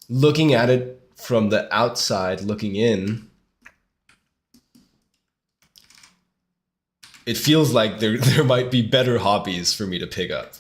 Looking at it from the outside, looking in, it feels like there might be better hobbies for me to pick up.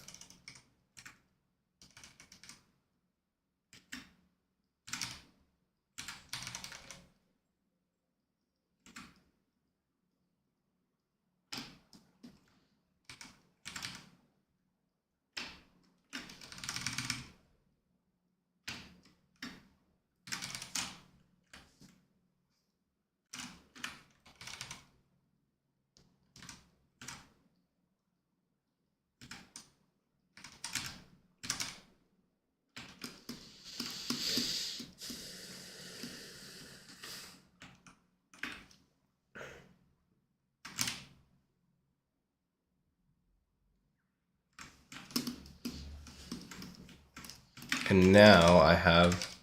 And now I have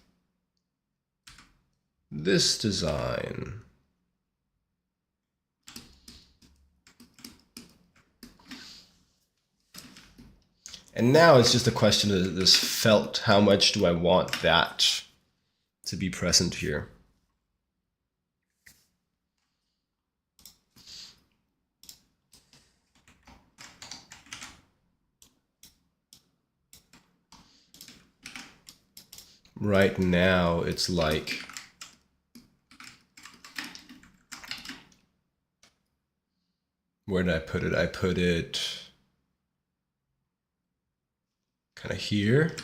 this design. And now it's just a question of this felt. How much do I want that to be present here? Right now, it's like where did I put it? I put it kind of here.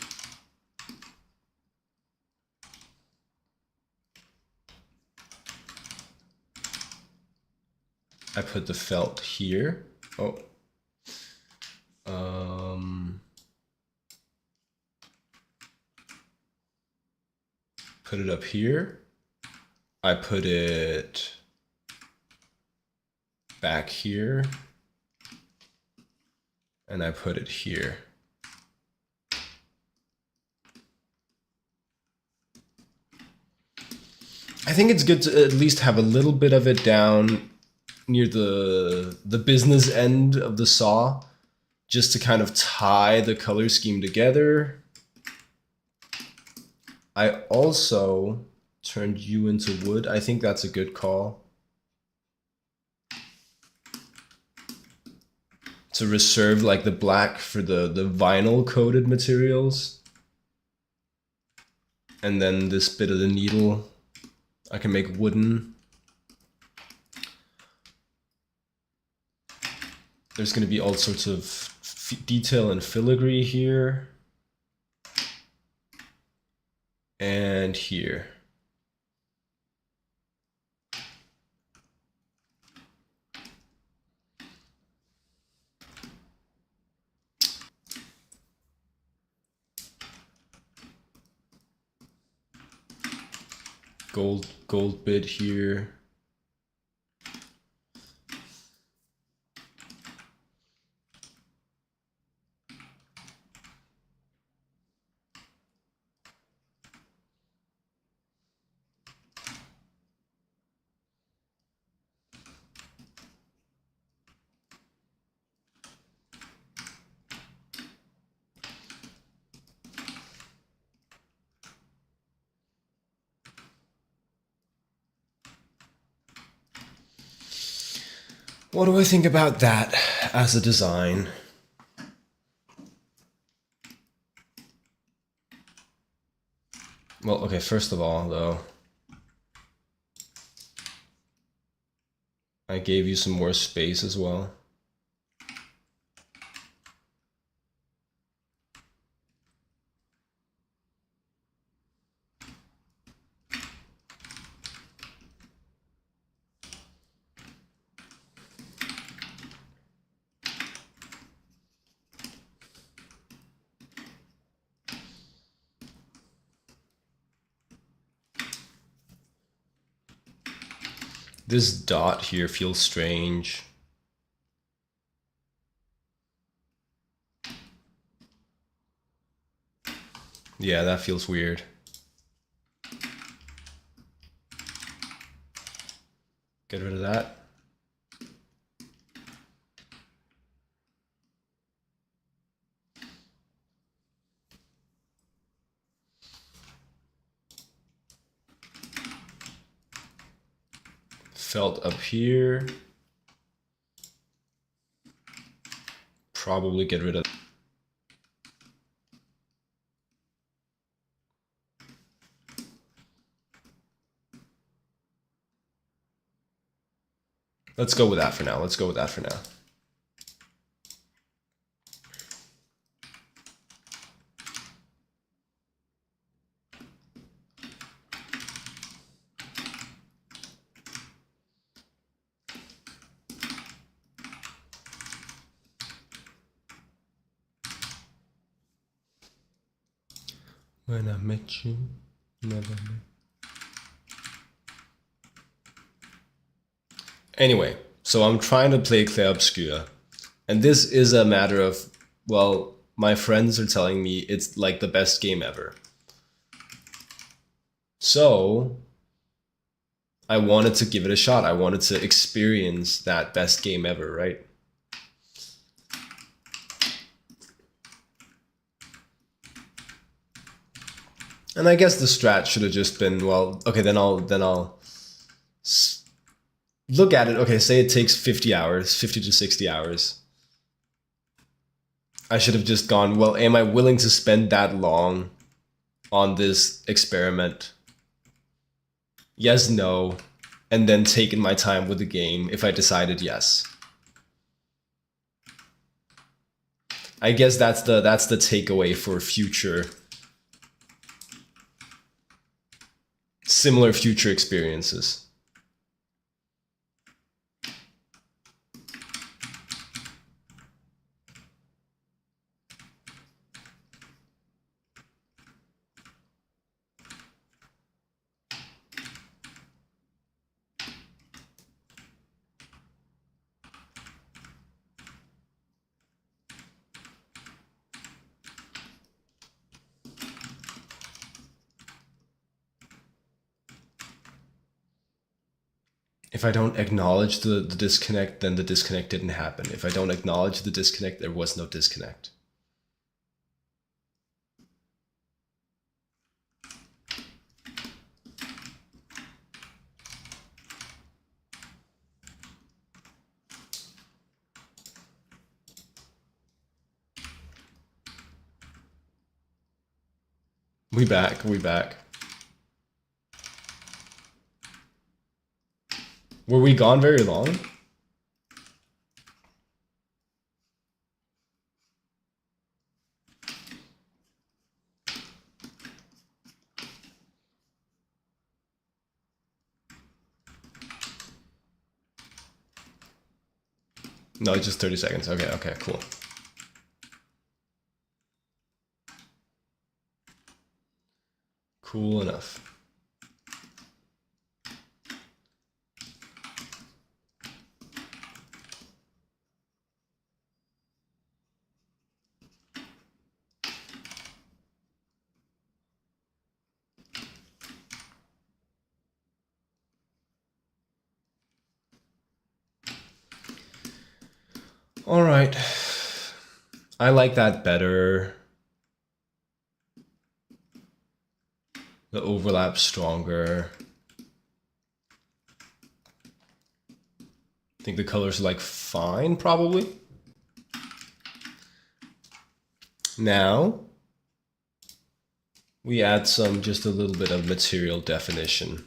I put the felt here. Oh. Put it up here. I put it back here. And I put it here. I think it's good to at least have a little bit of it down near the business end of the saw, just to kind of tie the color scheme together. I also turned you into wood. I think that's a good call. To reserve like the black for the vinyl coated materials. And then this bit of the needle, I can make wooden. There's going to be all sorts of detail and filigree here. And here. Gold bit here. What do I think about that as a design? Well, okay, first of all, though, I gave you some more space as well. This dot here feels strange. Yeah, that feels weird. Get rid of that. Felt up here. Probably get rid of. Let's go with that for now. Let's go with that for now. When I met you, never met. Anyway, so I'm trying to play Clair Obscur. And this is a matter of, well, my friends are telling me it's like the best game ever. So I wanted to give it a shot. I wanted to experience that best game ever, right? And I guess the strat should have just been, well, okay, then I'll look at it. Okay, say it takes 50 hours, 50 to 60 hours. I should have just gone, well, am I willing to spend that long on this experiment? Yes, no, and then taken my time with the game if I decided yes. I guess that's the takeaway for future, similar future experiences. If I don't acknowledge the disconnect, then the disconnect didn't happen. If I don't acknowledge the disconnect, there was no disconnect. We back. Were we gone very long? No, just 30 seconds. Okay, cool. Cool enough. All right. I like that better. The overlap stronger. I think the colors are like fine, probably. Now, we add just a little bit of material definition.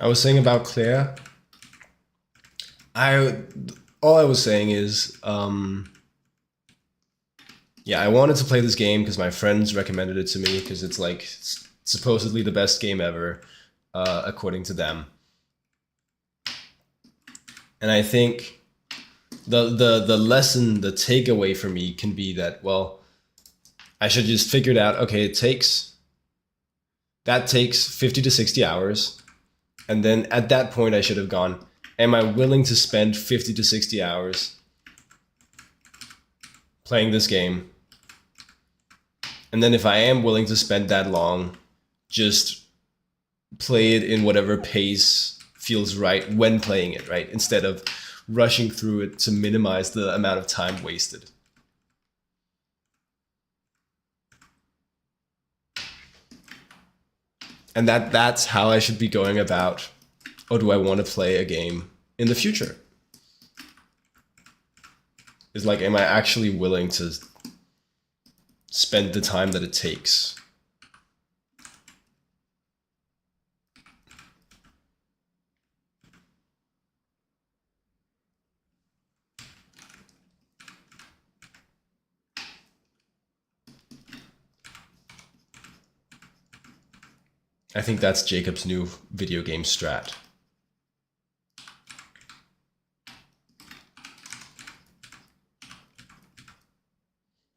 I was saying about Claire, I all I was saying is, yeah, I wanted to play this game because my friends recommended it to me because it's like supposedly the best game ever, according to them. And I think the lesson, the takeaway for me can be that, well, I should just figure it out. Okay, that takes 50 to 60 hours. And then at that point, I should have gone, am I willing to spend 50 to 60 hours playing this game? And then if I am willing to spend that long, just play it in whatever pace feels right when playing it, right? Instead of rushing through it to minimize the amount of time wasted. And that's how I should be going about, or do I want to play a game in the future? Is like, am I actually willing to spend the time that it takes? I think that's Jacob's new video game strat.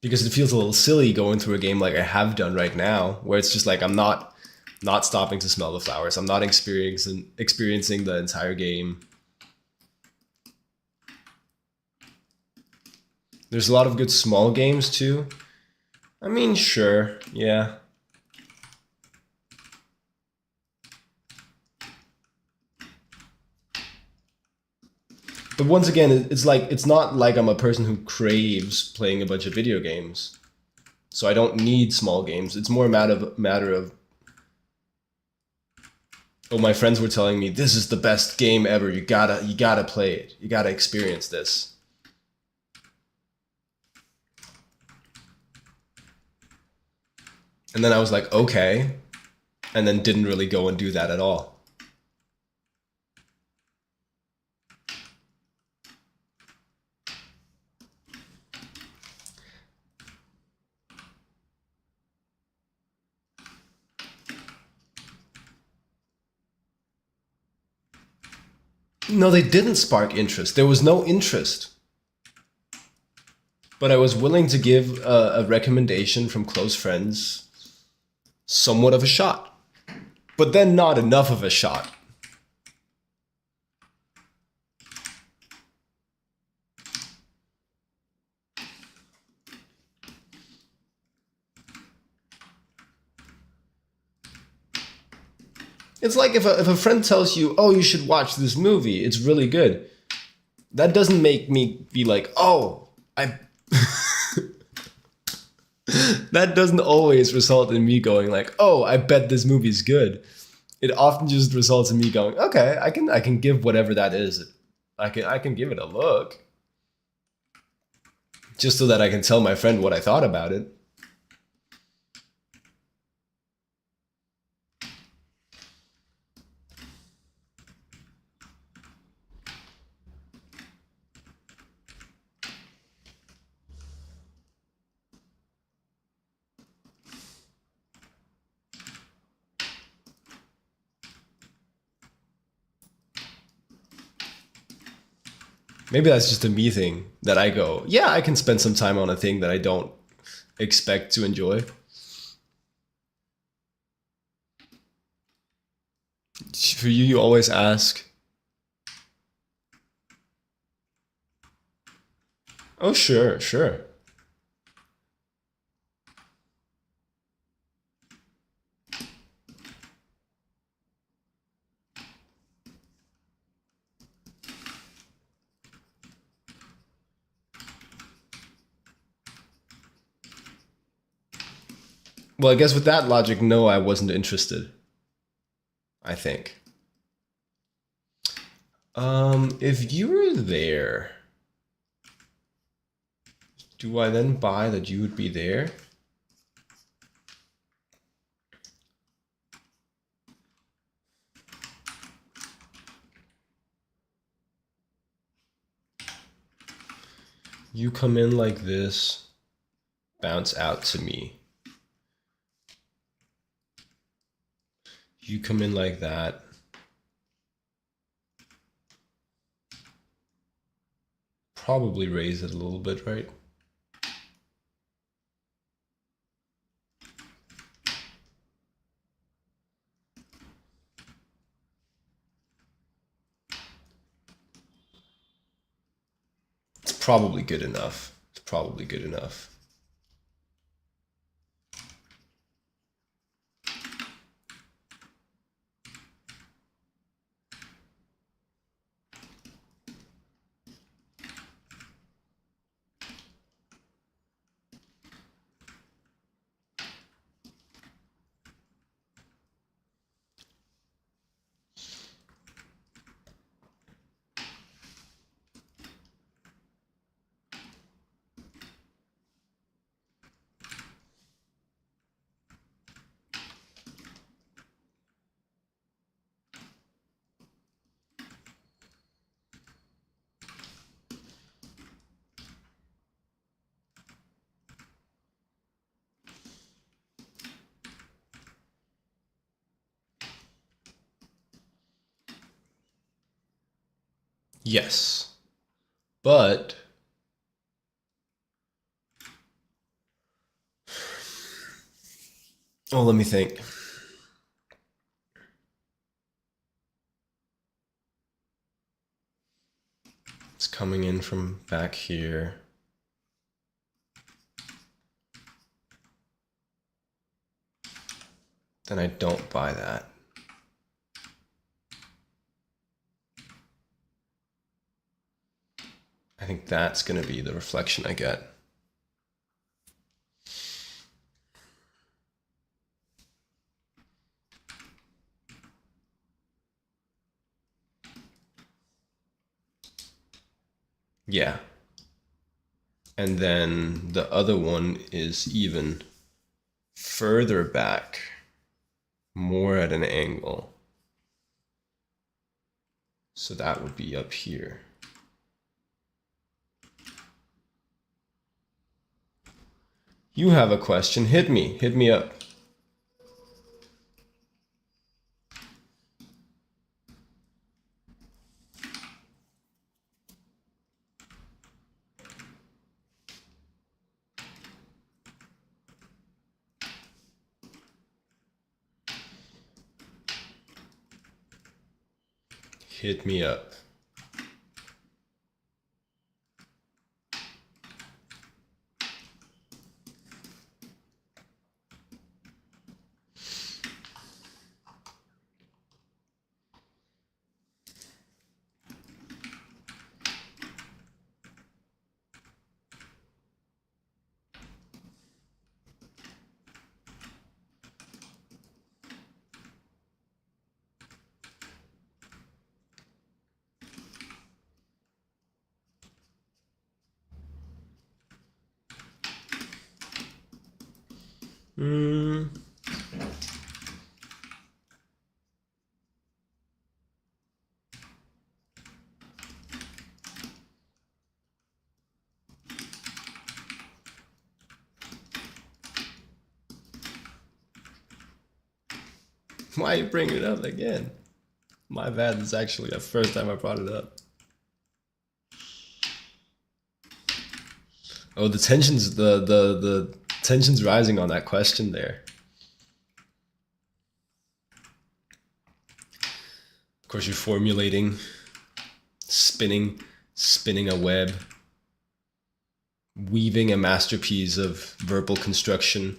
Because it feels a little silly going through a game like I have done right now, where it's just like I'm not stopping to smell the flowers. I'm not experiencing the entire game. There's a lot of good small games too. I mean, sure, yeah. But once again, it's not like I'm a person who craves playing a bunch of video games. So I don't need small games. It's more a matter of oh, my friends were telling me this is the best game ever. You gotta play it. You gotta experience this. And then I was like, okay, and then didn't really go and do that at all. No, they didn't spark interest. There was no interest. But I was willing to give a recommendation from close friends somewhat of a shot. But then not enough of a shot. It's like if a friend tells you, oh, you should watch this movie, it's really good. That doesn't make me be like, oh, I... That doesn't always result in me going like, oh, I bet this movie's good. It often just results in me going, okay, I can give whatever that is. I can give it a look. just so that I can tell my friend what I thought about it. Maybe that's just a me thing that I go, yeah, I can spend some time on a thing that I don't expect to enjoy. For you, you always ask, oh, sure, sure. Well, I guess with that logic, no, I wasn't interested. I think. If you were there, do I then buy that you would be there? You come in like this, bounce out to me. You come in like that. Probably raise it a little bit, right? It's probably good enough. It's probably good enough. Yes. But oh, let me think. It's coming in from back here. Then I don't buy that. I think that's going to be the reflection I get. Yeah. And then the other one is even further back, more at an angle. So that would be up here. You have a question, hit me up. Hit me up. Mm. Why are you bringing it up again? My bad, it's actually the first time I brought it up. Oh, the tension's rising on that question there. Of course, you're formulating, spinning a web, weaving a masterpiece of verbal construction.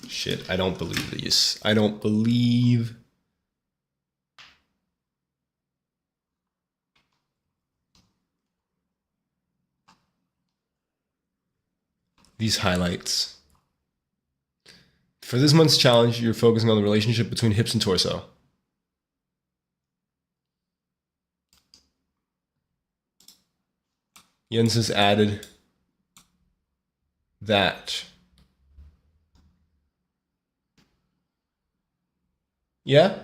Shit, I don't believe these. I don't believe these highlights. For this month's challenge, you're focusing on the relationship between hips and torso. Jens has added that. Yeah?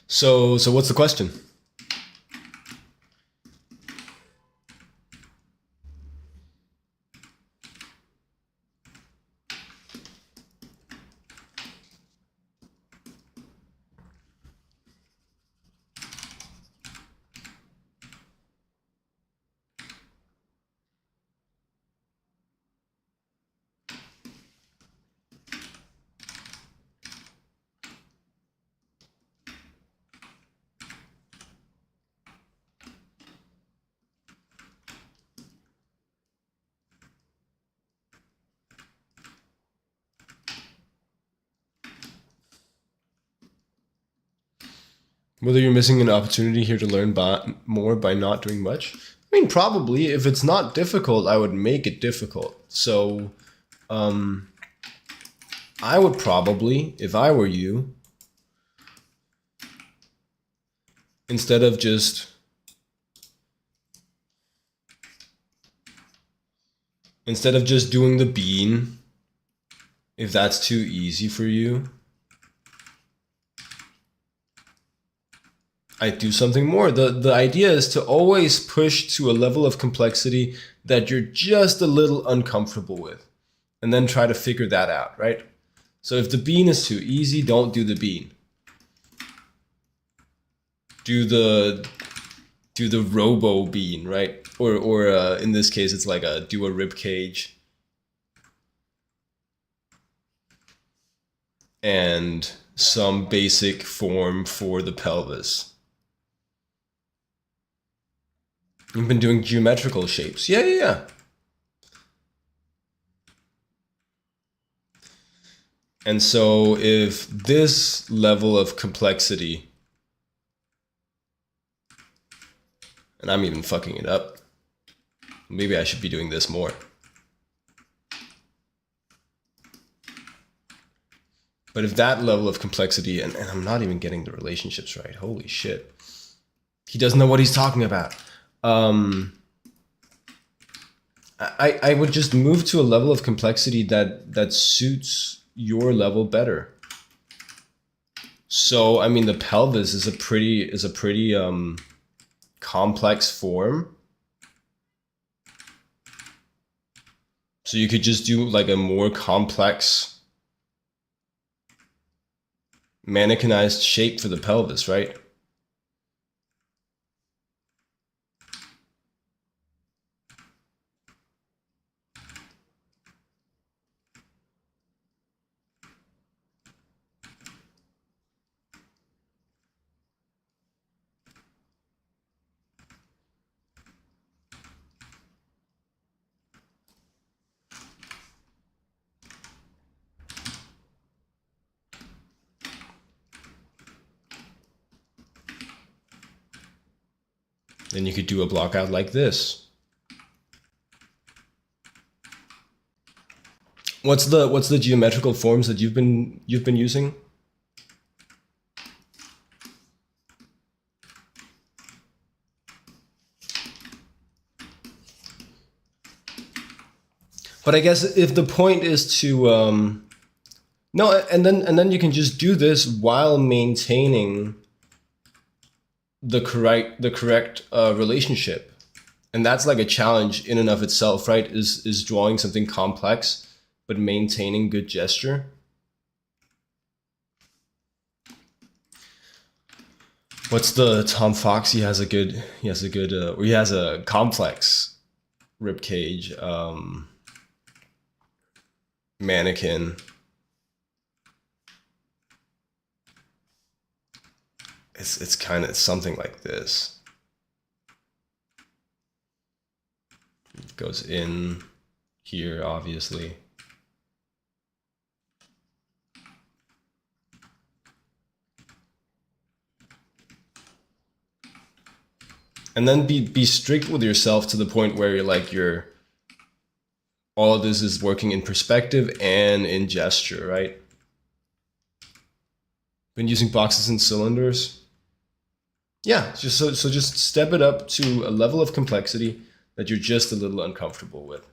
So what's the question? Whether you're missing an opportunity here to learn more by not doing much? I mean, probably. If it's not difficult, I would make it difficult. So, I would probably, if I were you, instead of just doing the bean, if that's too easy for you, I'd do something more. The idea is to always push to a level of complexity that you're just a little uncomfortable with, and then try to figure that out, right? So if the bean is too easy, don't do the bean. Do the robo bean, right? Or in this case, it's like do a rib cage and some basic form for the pelvis. You've been doing geometrical shapes. Yeah. And so if this level of complexity, and I'm even fucking it up, maybe I should be doing this more. But if that level of complexity, and I'm not even getting the relationships right, holy shit. He doesn't know what he's talking about. I would just move to a level of complexity that suits your level better. So I mean, the pelvis is a pretty complex form. So you could just do like a more complex mannequinized shape for the pelvis, right? Then you could do a block out like this. What's the geometrical forms that you've been using? But I guess if the point is to no, and then you can just do this while maintaining the correct relationship, and that's like a challenge in and of itself, right? Is drawing something complex but maintaining good gesture. What's the Tom Fox? He has a complex rib cage. Mannequin. It's kind of something like this. It goes in here, obviously. And then be strict with yourself to the point where you're all of this is working in perspective and in gesture, right? Been using boxes and cylinders. Yeah, just step it up to a level of complexity that you're just a little uncomfortable with.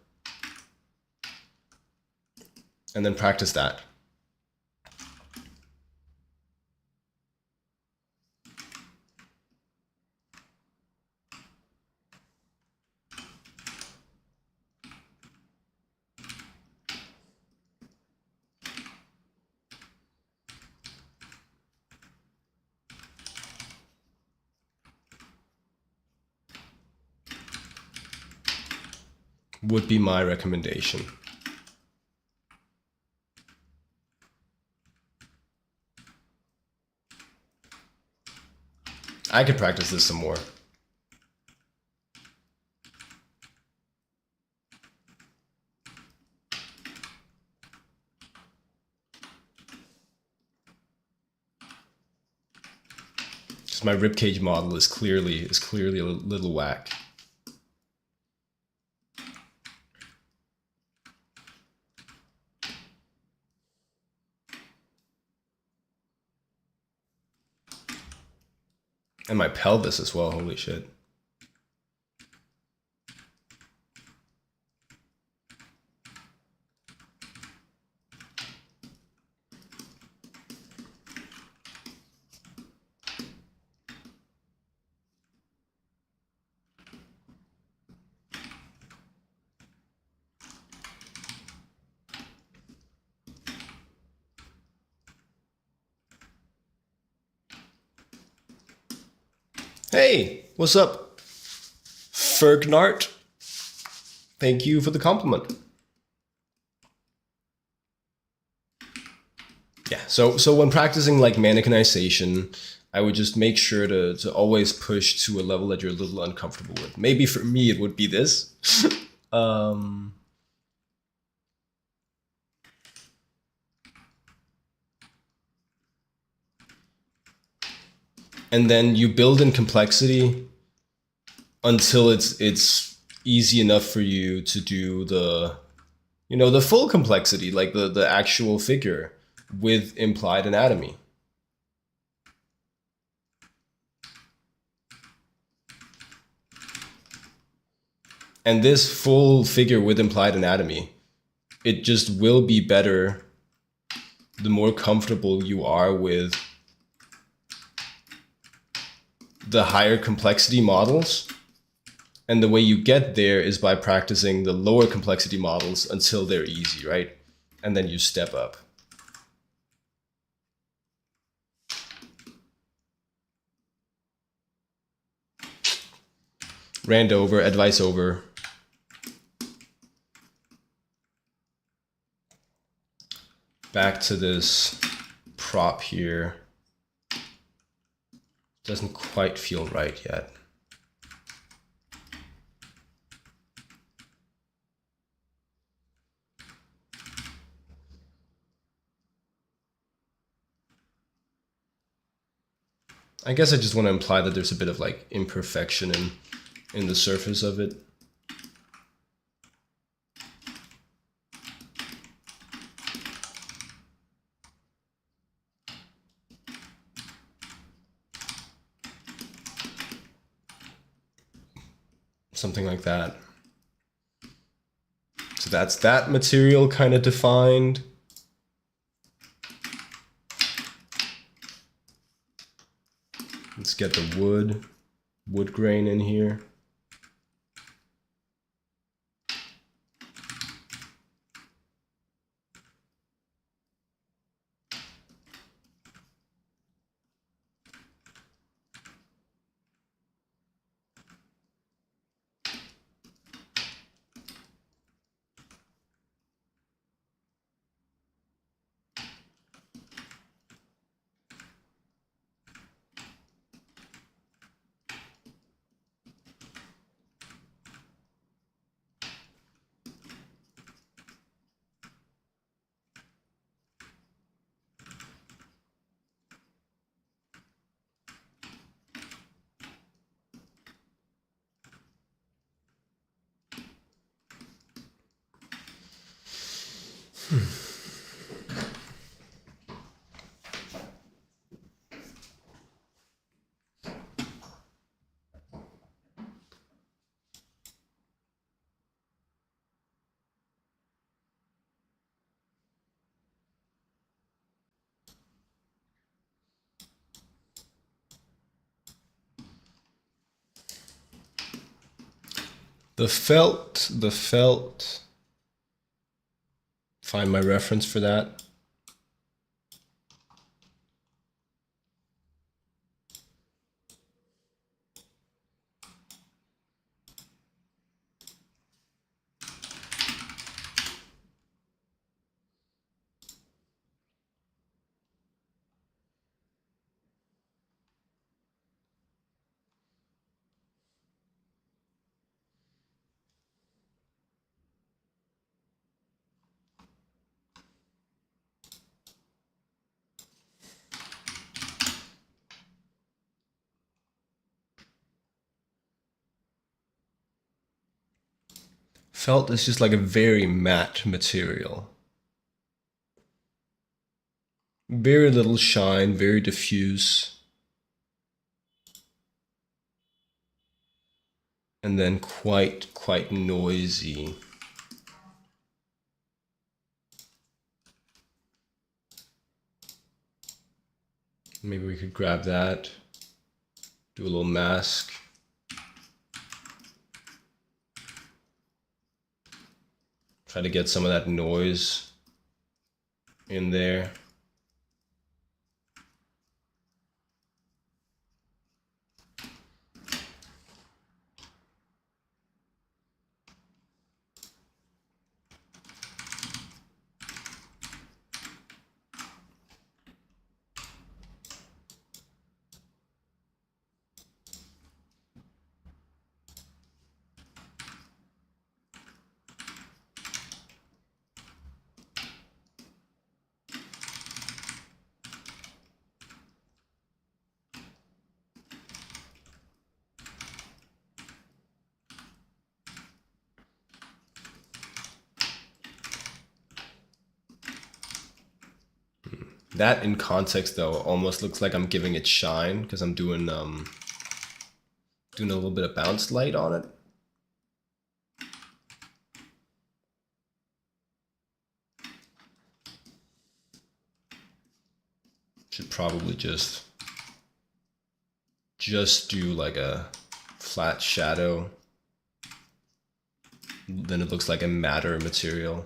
And then practice that. Would be my recommendation. I could practice this some more. Because my ribcage model is clearly a little whack. And my pelvis as well, holy shit. Hey, what's up, Fergnart? Thank you for the compliment. Yeah, so when practicing like mannequinization, I would just make sure to always push to a level that you're a little uncomfortable with. Maybe for me it would be this. And then you build in complexity until it's easy enough for you to do the full complexity, like the actual figure with implied anatomy. And this full figure with implied anatomy, it just will be better the more comfortable you are with the higher complexity models. And the way you get there is by practicing the lower complexity models until they're easy, right? And then you step up. Rand over, advice over. Back to this prop here. Doesn't quite feel right yet. I guess I just want to imply that there's a bit of like imperfection in the surface of it. Something like that. So that's that material kind of defined. Let's get the wood grain in here. The felt, find my reference for that. Felt is just like a very matte material. Very little shine, very diffuse. And then quite noisy. Maybe we could grab that, do a little mask. Try to get some of that noise in there. That in context though almost looks like I'm giving it shine because I'm doing a little bit of bounce light on it. Should probably just do like a flat shadow. Then it looks like a matter material.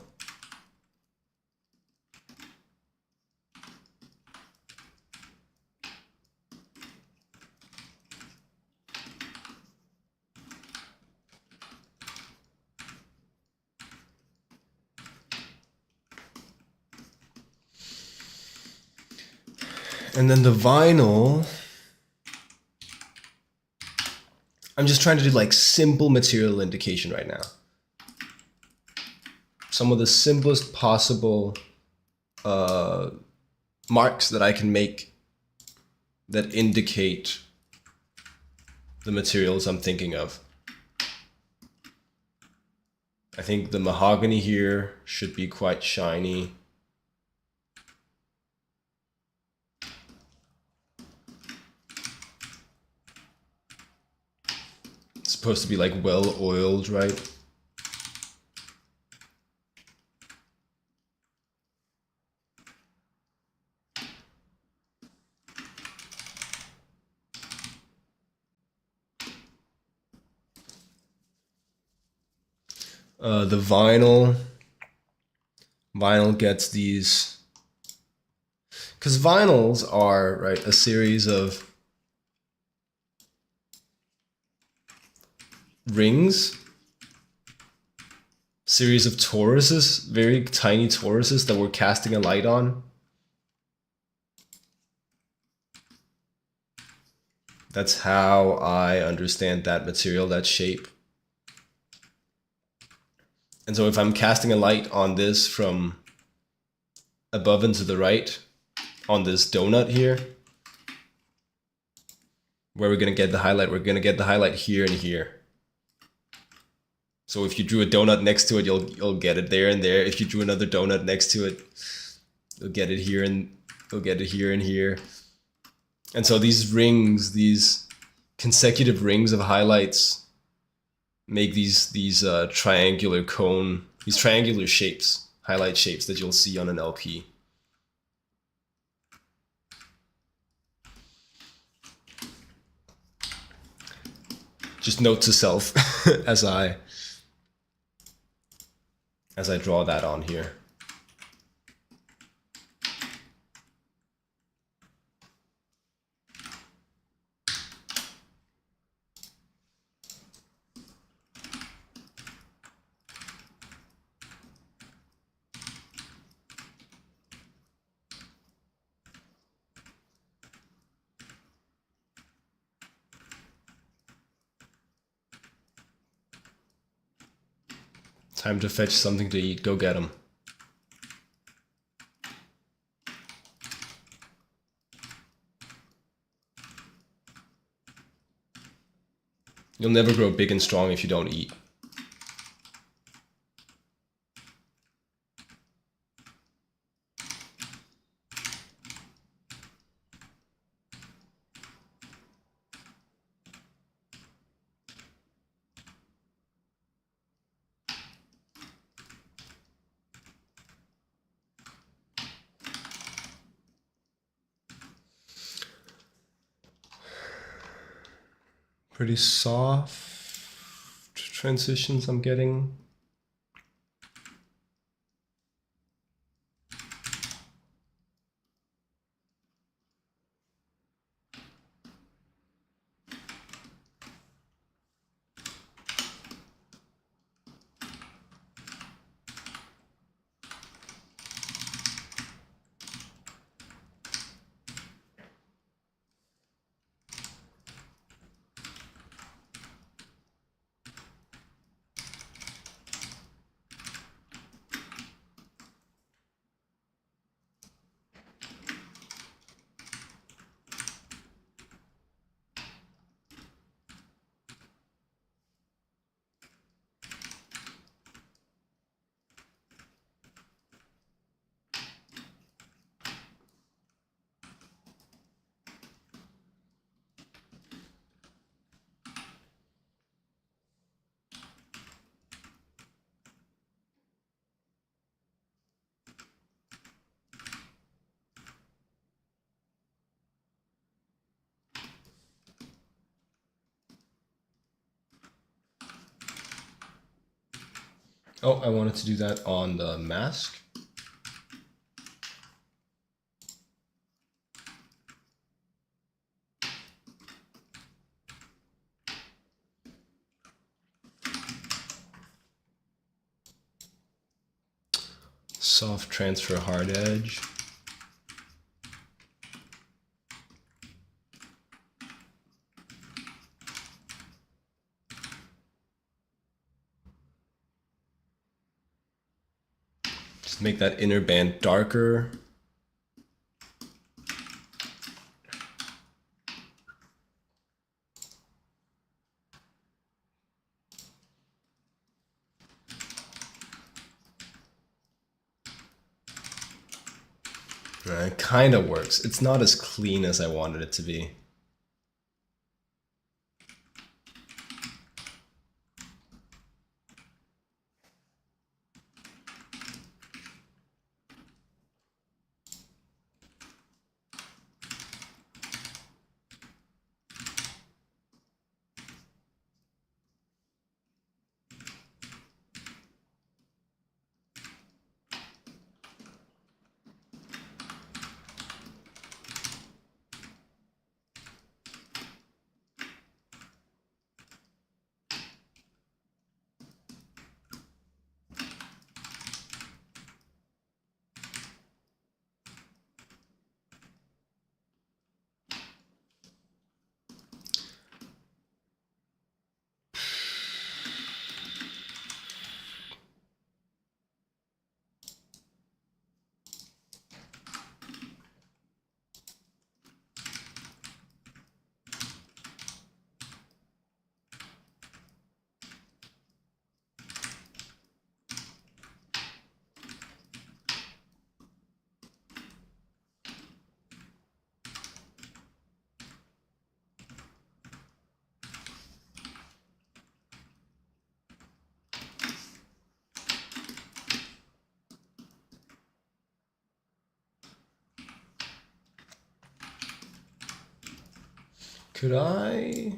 And then the vinyl, I'm just trying to do like simple material indication right now. Some of the simplest possible marks that I can make that indicate the materials I'm thinking of. I think the mahogany here should be quite shiny. It's supposed to be like well oiled, right? The vinyl gets these, because vinyls are, right, a series of rings, series of toruses, very tiny toruses that we're casting a light on. That's how I understand that material, that shape. And so if I'm casting a light on this from above and to the right, on this donut here, where we're gonna get the highlight, we're gonna get the highlight here and here. So if you drew a donut next to it, you'll get it there and there. If you drew another donut next to it, you'll get it here and you'll get it here and here. And so these rings, these consecutive rings of highlights, make these triangular cone, these triangular shapes, highlight shapes that you'll see on an LP. Just note to self as I draw that on here. Time to fetch something to eat. Go get 'em. You'll never grow big and strong if you don't eat. Pretty soft transitions I'm getting. Oh, I wanted to do that on the mask. Soft transfer hard edge. Just make that inner band darker. It kind of works. It's not as clean as I wanted it to be. Could I?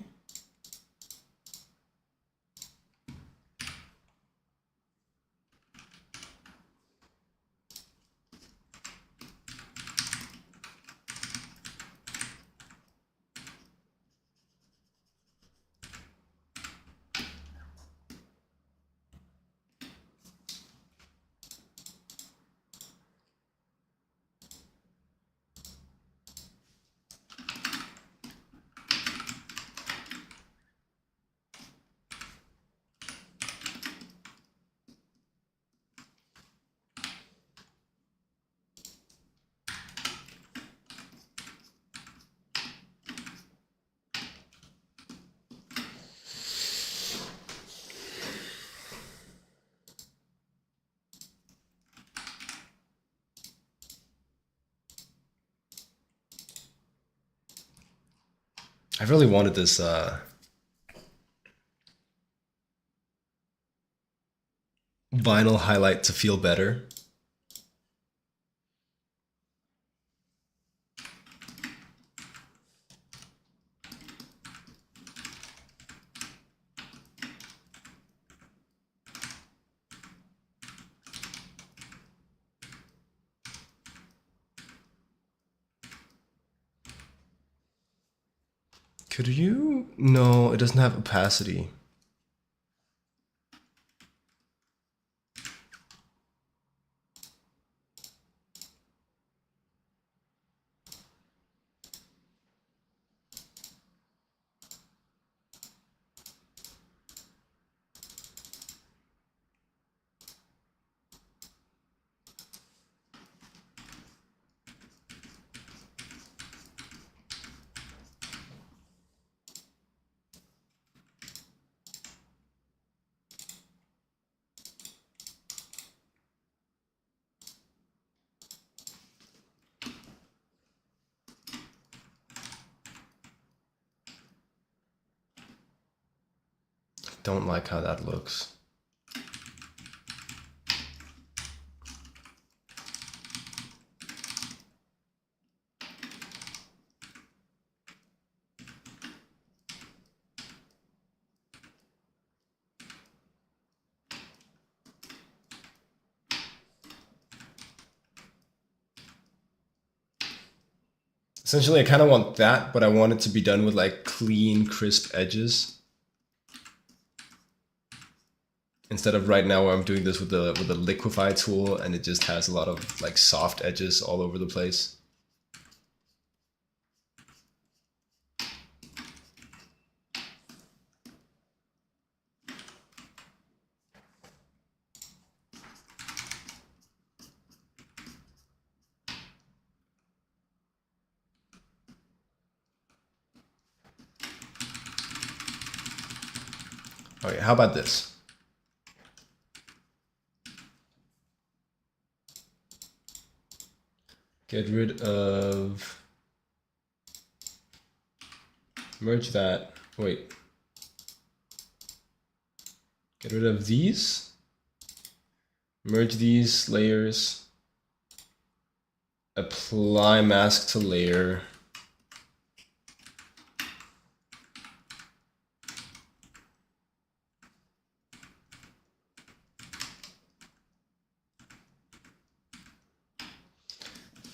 I really wanted this vinyl highlight to feel better. Could you? No, it doesn't have opacity. Don't like how that looks. Essentially, I kind of want that, but I want it to be done with like clean, crisp edges. Instead of right now where I'm doing this with the liquify tool and it just has a lot of like soft edges all over the place. Okay, how about this? Get rid of, merge that, wait. Get rid of these, merge these layers, apply mask to layer.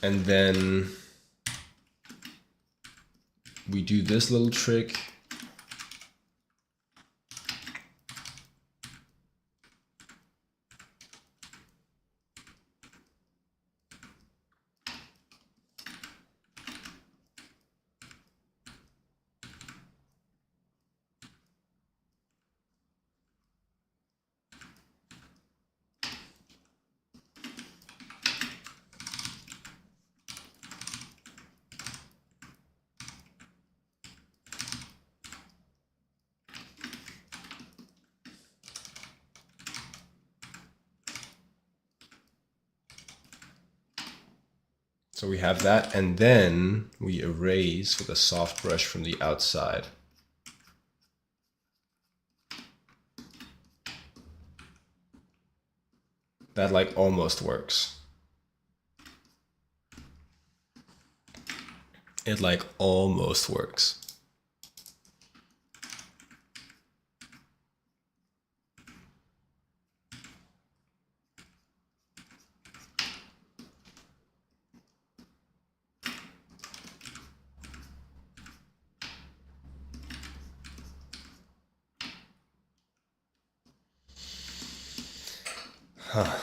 And then we do this little trick. So we have that, and then we erase with a soft brush from the outside. That like almost works. It like almost works. Huh.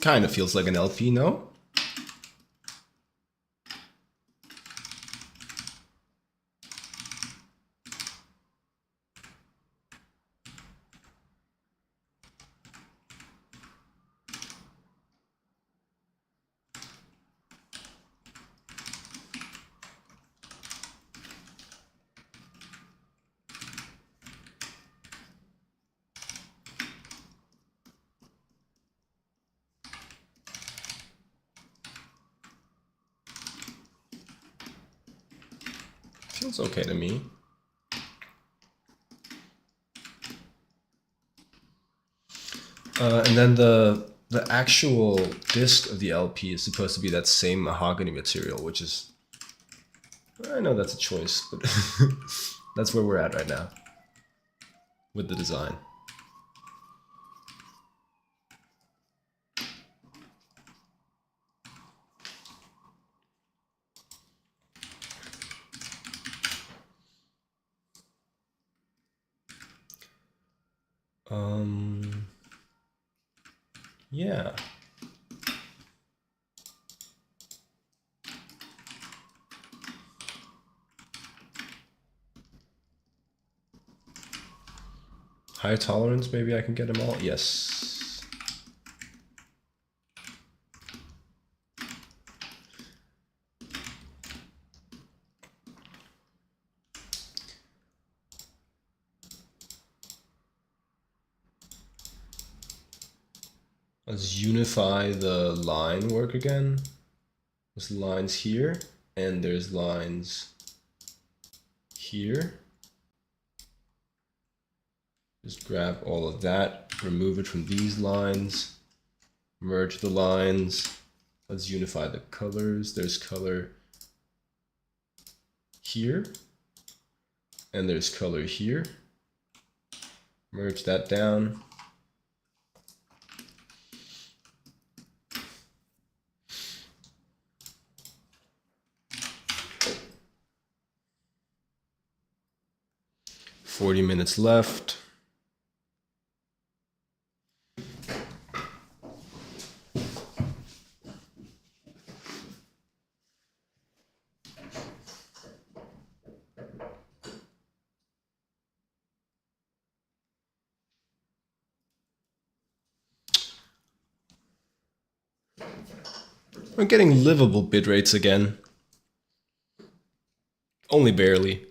Kind of feels like an LP, no? Feels okay to me. And then the actual disc of the LP is supposed to be that same mahogany material, which is, I know that's a choice, but that's where we're at right now with the design. Yeah. High tolerance, maybe I can get them all? Yes. Let's unify the line work again. There's lines here, and there's lines here. Just grab all of that, remove it from these lines, merge the lines. Let's unify the colors. There's color here, and there's color here. Merge that down. "40 minutes left." We're getting livable bit rates again. Only barely.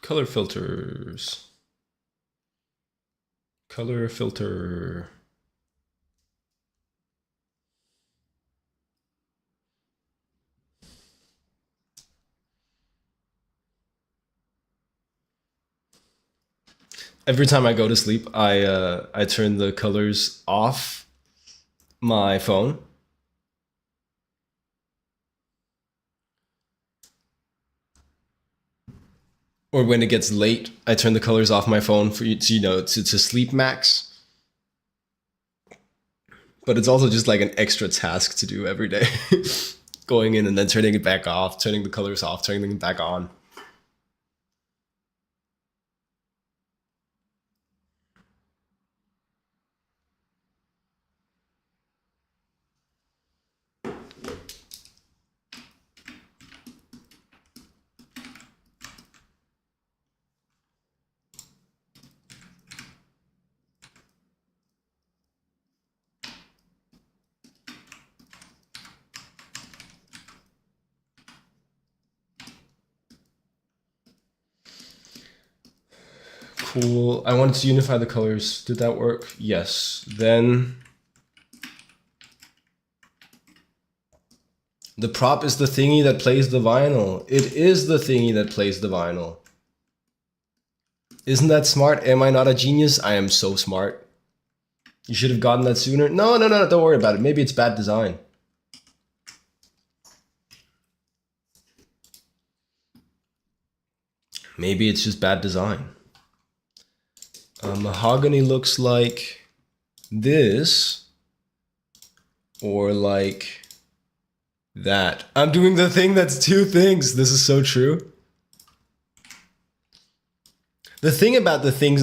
Color filters. Color filter. Every time I go to sleep, I turn the colors off my phone. Or when it gets late, I turn the colors off my phone for you to, to sleep max. But it's also just like an extra task to do every day. Going in and then turning it back off, turning the colors off, turning them back on. Cool. I wanted to unify the colors. Did that work? Yes. Then the prop is the thingy that plays the vinyl. It is the thingy that plays the vinyl. Isn't that smart? Am I not a genius? I am so smart. You should have gotten that sooner. No, don't worry about it. Maybe it's bad design. Maybe it's just bad design. Mahogany looks like this, or like that. I'm doing the thing that's two things. This is so true. The thing about the thing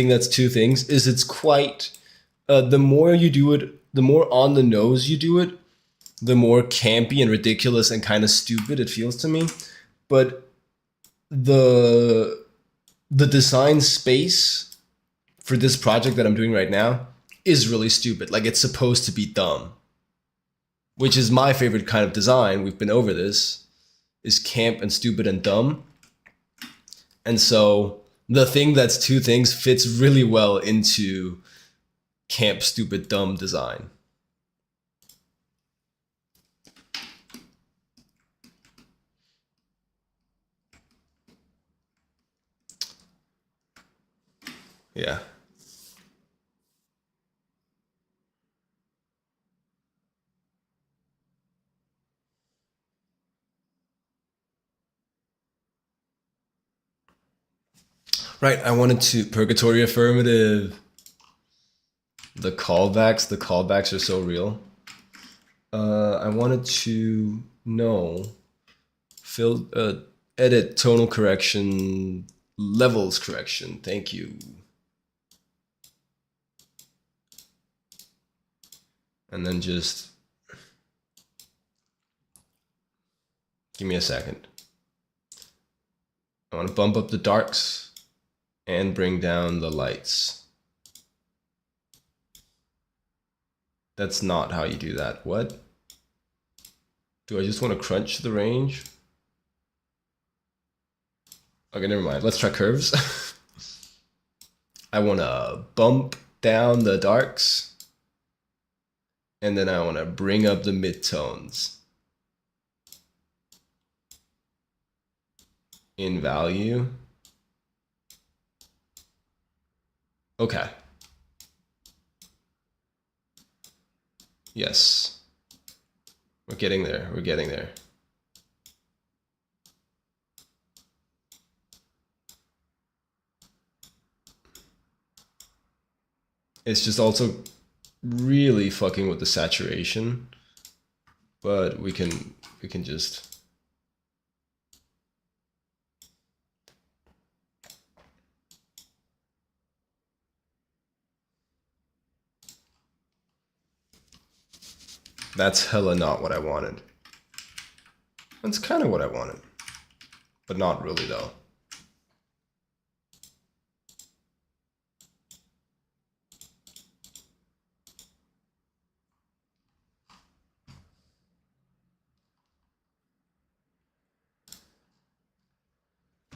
that's two things is it's quite, the more you do it, the more on the nose you do it, the more campy and ridiculous and kind of stupid it feels to me. But the design space for this project that I'm doing right now is really stupid. Like, it's supposed to be dumb, which is my favorite kind of design. We've been over this, is camp and stupid and dumb. And so the thing that's two things fits really well into camp, stupid, dumb design. Yeah. Right, I wanted to purgatory affirmative. The callbacks are so real. I wanted to know, edit tonal correction, levels correction. Thank you. And then just give me a second. I want to bump up the darks and bring down the lights. That's not how you do that. What? Do I just want to crunch the range? Okay, never mind. Let's try curves. I want to bump down the darks, and then I want to bring up the midtones. in value. Okay. Yes. We're getting there. We're getting there. It's just also really fucking with the saturation, but we can just that's hella not what I wanted. That's kind of what I wanted, but not really though.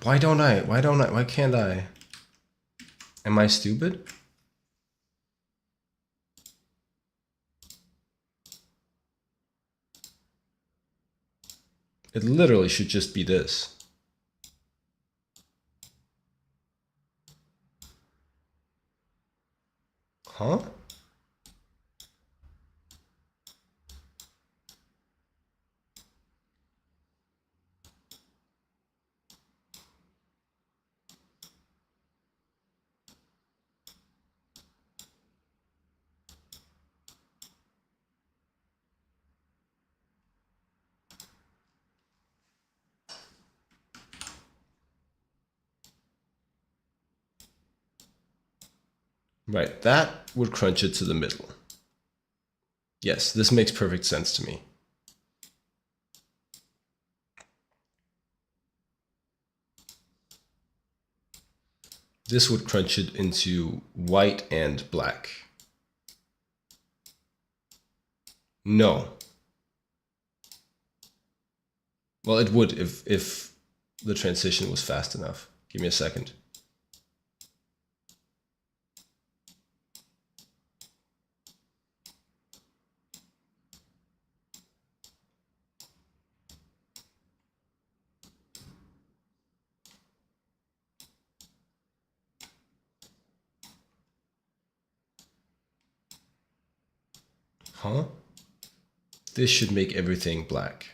Why don't I? Why don't I? Why can't I? Am I stupid? It literally should just be this. Huh? Right, that would crunch it to the middle. Yes, this makes perfect sense to me. This would crunch it into white and black. No. Well, it would if the transition was fast enough. Give me a second. Huh? This should make everything black.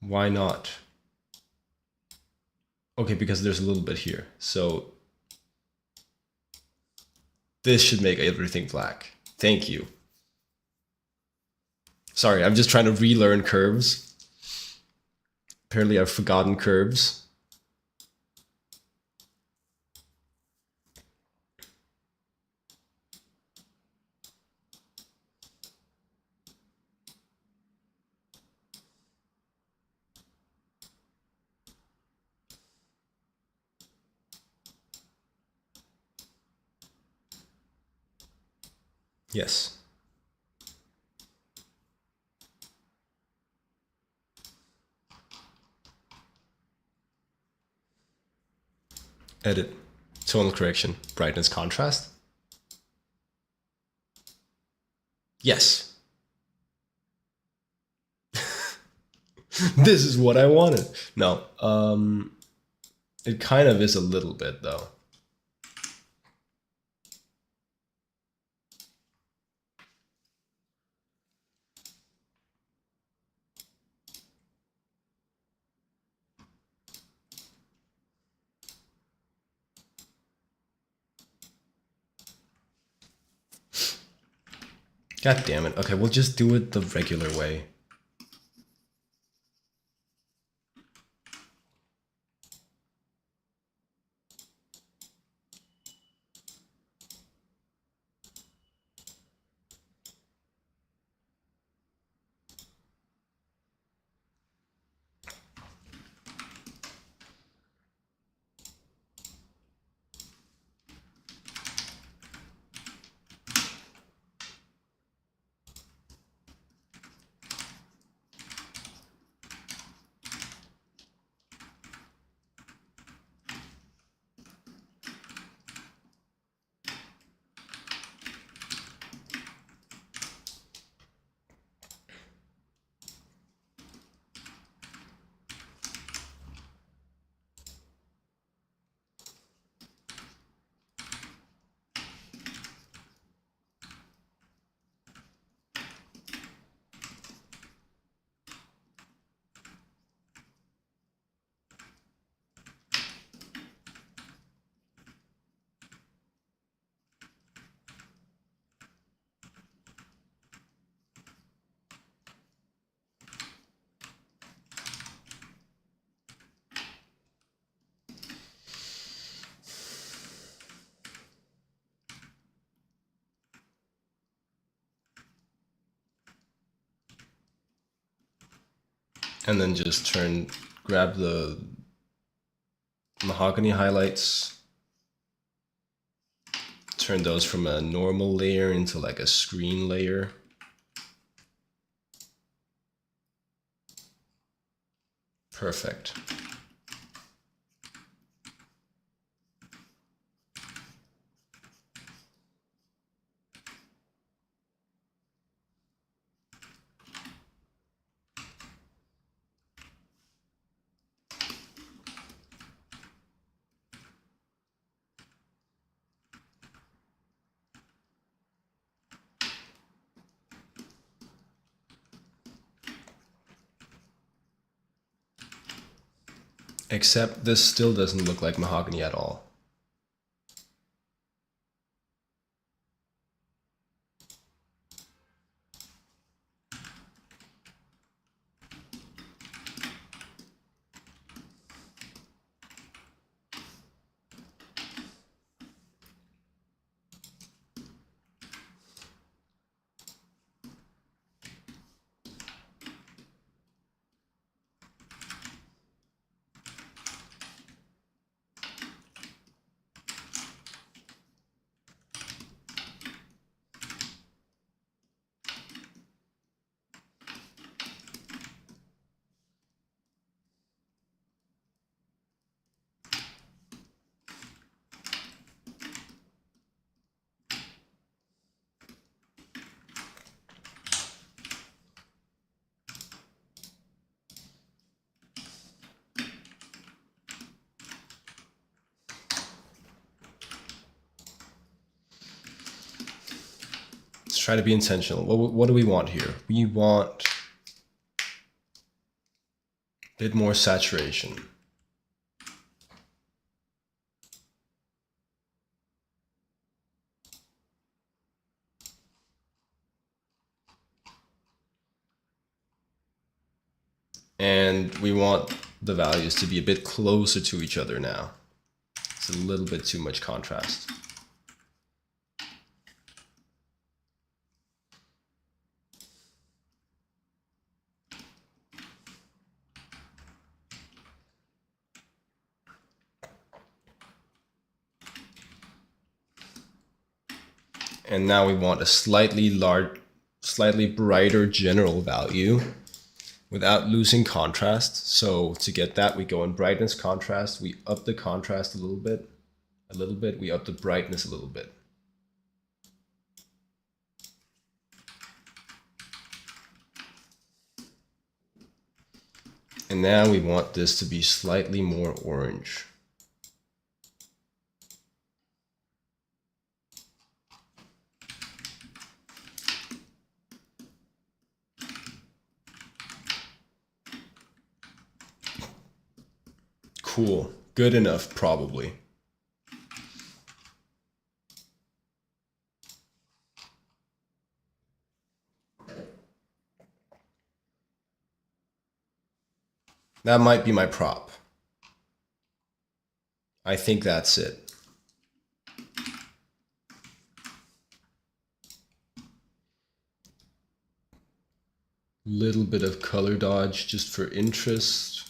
Why not? Okay, because there's a little bit here. So this should make everything black. Thank you. Sorry, I'm just trying to relearn curves. Apparently I've forgotten curves. Yes. Edit. Tonal correction. Brightness contrast. Yes. This is what I wanted. No. It kind of is a little bit though. God damn it. Okay, we'll just do it the regular way. And then just grab the mahogany highlights, turn those from a normal layer into like a screen layer. Perfect. Except this still doesn't look like mahogany at all. Let's try to be intentional. What do we want here? We want a bit more saturation. And we want the values to be a bit closer to each other now. It's a little bit too much contrast. And now we want a slightly brighter general value without losing contrast. So to get that, we go in brightness, contrast, we up the contrast a little bit, we up the brightness a little bit. And now we want this to be slightly more orange. Cool. Good enough, probably. That might be my prop. I think that's it. Little bit of color dodge just for interest.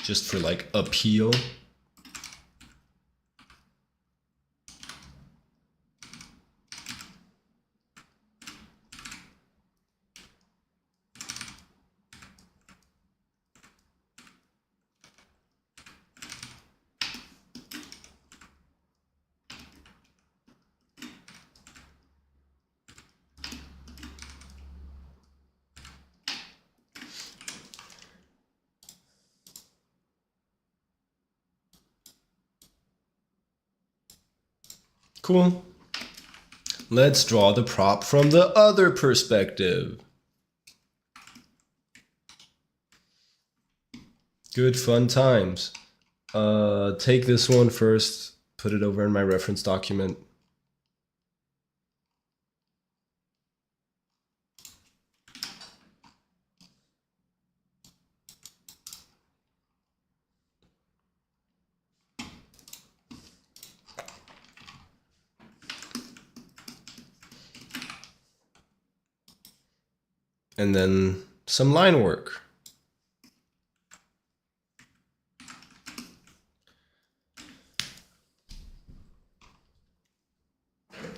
Just for like appeal. Cool. Let's draw the prop from the other perspective. Good fun times. Take this one first, put it over in my reference document. And then some line work.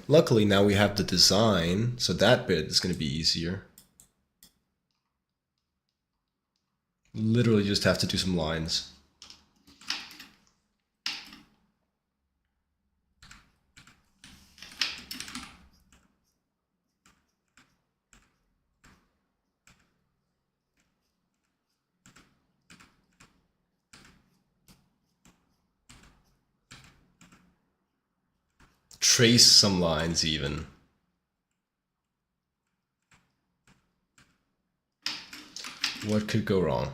Luckily now we have the design, so that bit is going to be easier. Literally just have to do some lines. Trace some lines even. What could go wrong?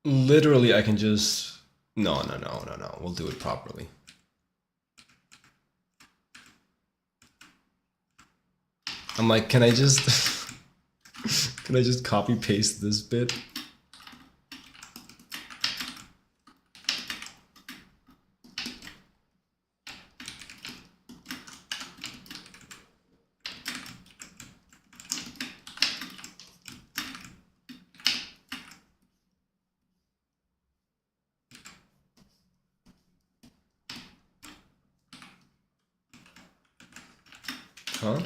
Literally, I can just... No. We'll do it properly. I'm like, can I just... can I just copy paste this bit? Huh?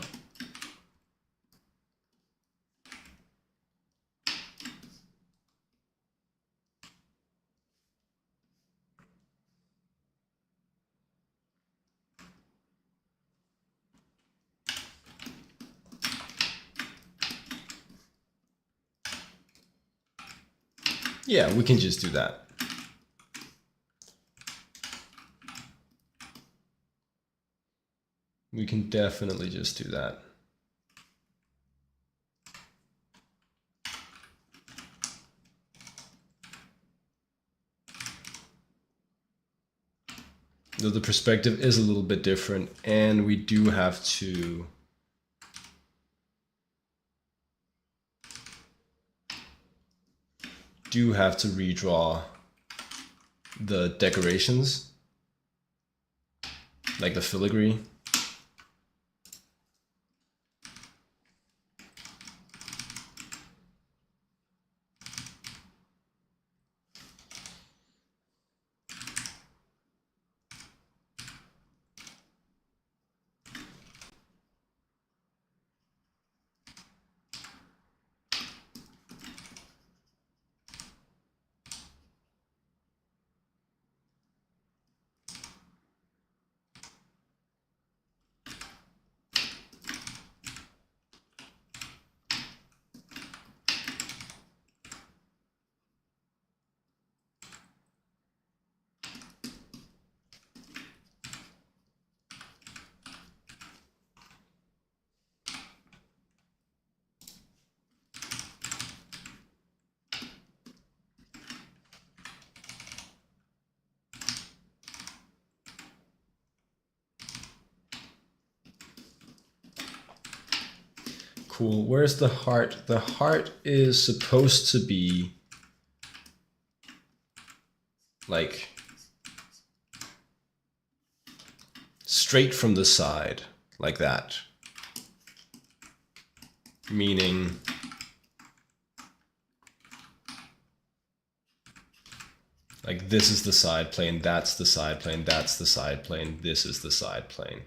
Yeah, we can just do that. We can definitely just do that. Though the perspective is a little bit different, and we do have to redraw the decorations, like the filigree. Cool. Where's the heart? The heart is supposed to be like straight from the side, like that. meaning like this is the side plane, that's the side plane, that's the side plane, this is the side plane.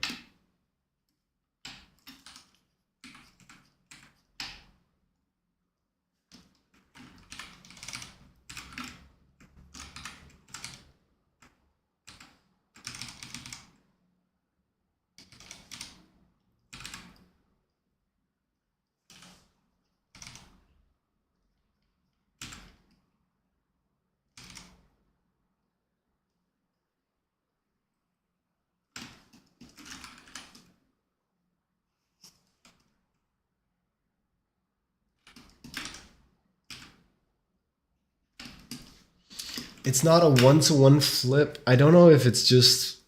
It's not a one-to-one flip. I don't know if it's just...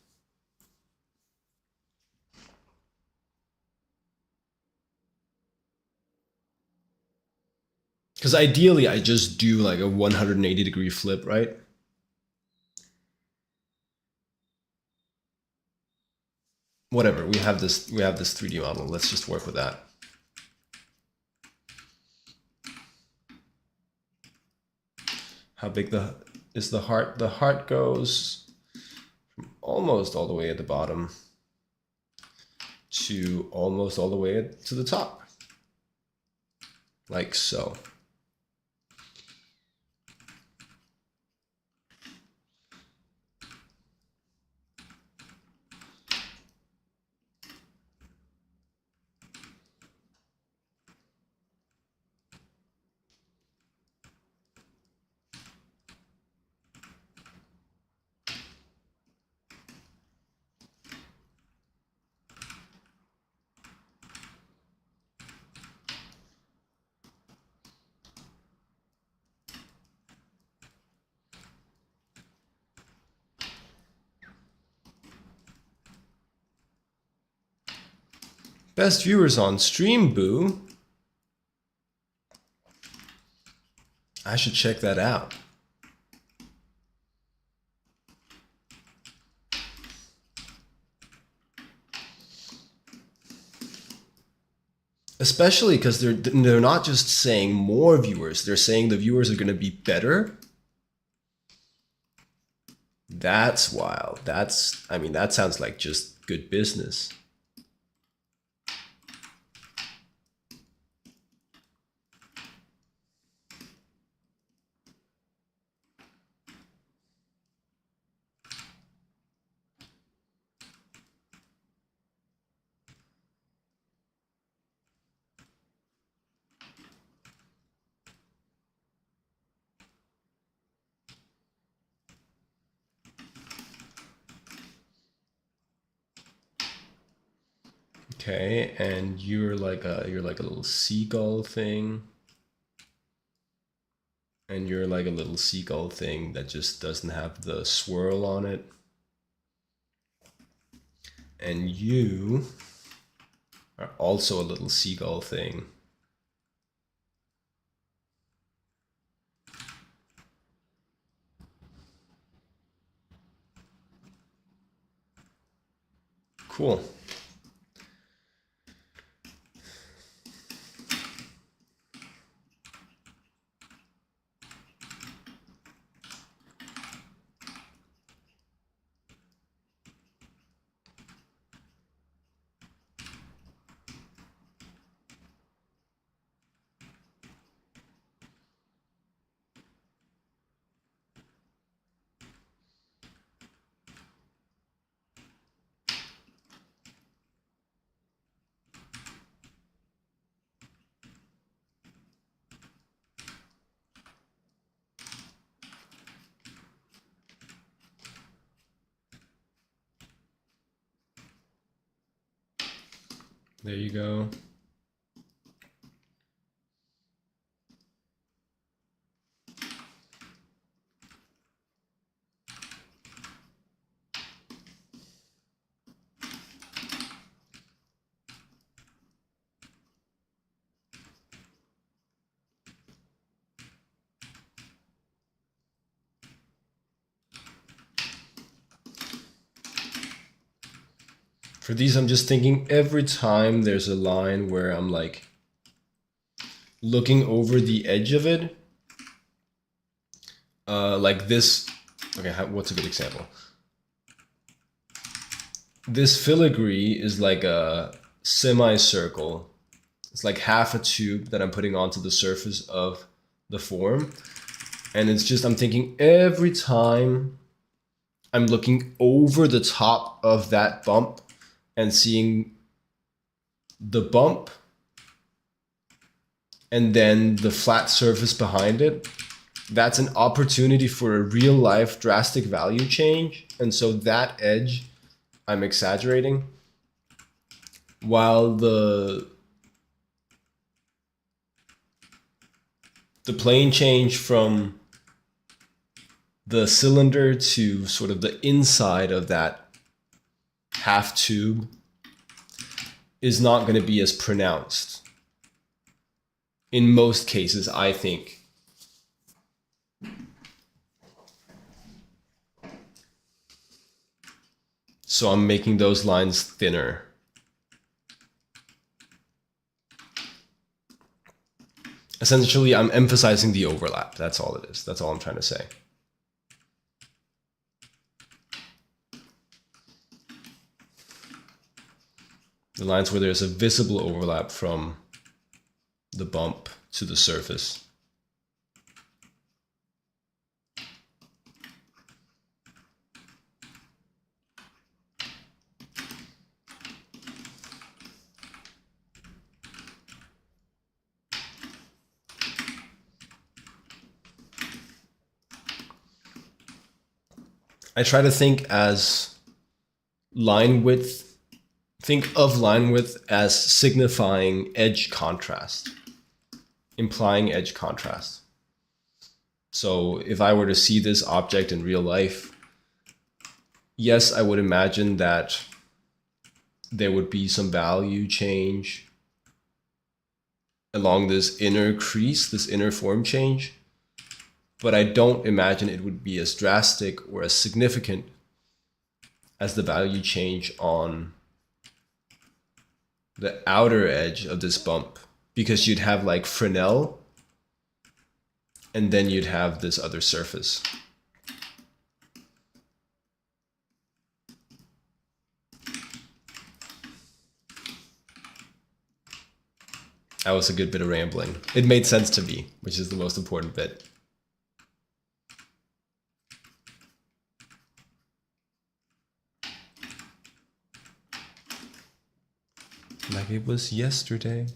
Because ideally I just do like a 180-degree flip, right? Whatever, we have this 3D model. Let's just work with that. How big is the heart? The heart goes from almost all the way at the bottom to almost all the way to the top. Like so. Best viewers on stream, boo. I should check that out. Especially because they're not just saying more viewers, they're saying the viewers are going to be better. That's wild. I mean, that sounds like just good business. Okay, and you're like a little seagull thing. And you're like a little seagull thing that just doesn't have the swirl on it. And you are also a little seagull thing. Cool. There you go. For these, I'm just thinking every time there's a line where I'm like looking over the edge of it, like this. Okay, what's a good example? This filigree is like a semicircle. It's like half a tube that I'm putting onto the surface of the form. And it's just, I'm thinking every time I'm looking over the top of that bump and seeing the bump and then the flat surface behind it, that's an opportunity for a real life drastic value change. And so that edge, I'm exaggerating, while the plane change from the cylinder to sort of the inside of that half tube is not going to be as pronounced in most cases, I think. So I'm making those lines thinner. Essentially, I'm emphasizing the overlap. That's all it is. That's all I'm trying to say. The lines where there's a visible overlap from the bump to the surface. I try to think as line width, think of line width as signifying edge contrast, implying edge contrast. So if I were to see this object in real life, yes, I would imagine that there would be some value change along this inner crease, this inner form change. But I don't imagine it would be as drastic or as significant as the value change on the outer edge of this bump, because you'd have like Fresnel and then you'd have this other surface. That was a good bit of rambling. It made sense to me, which is the most important bit. Like it was yesterday.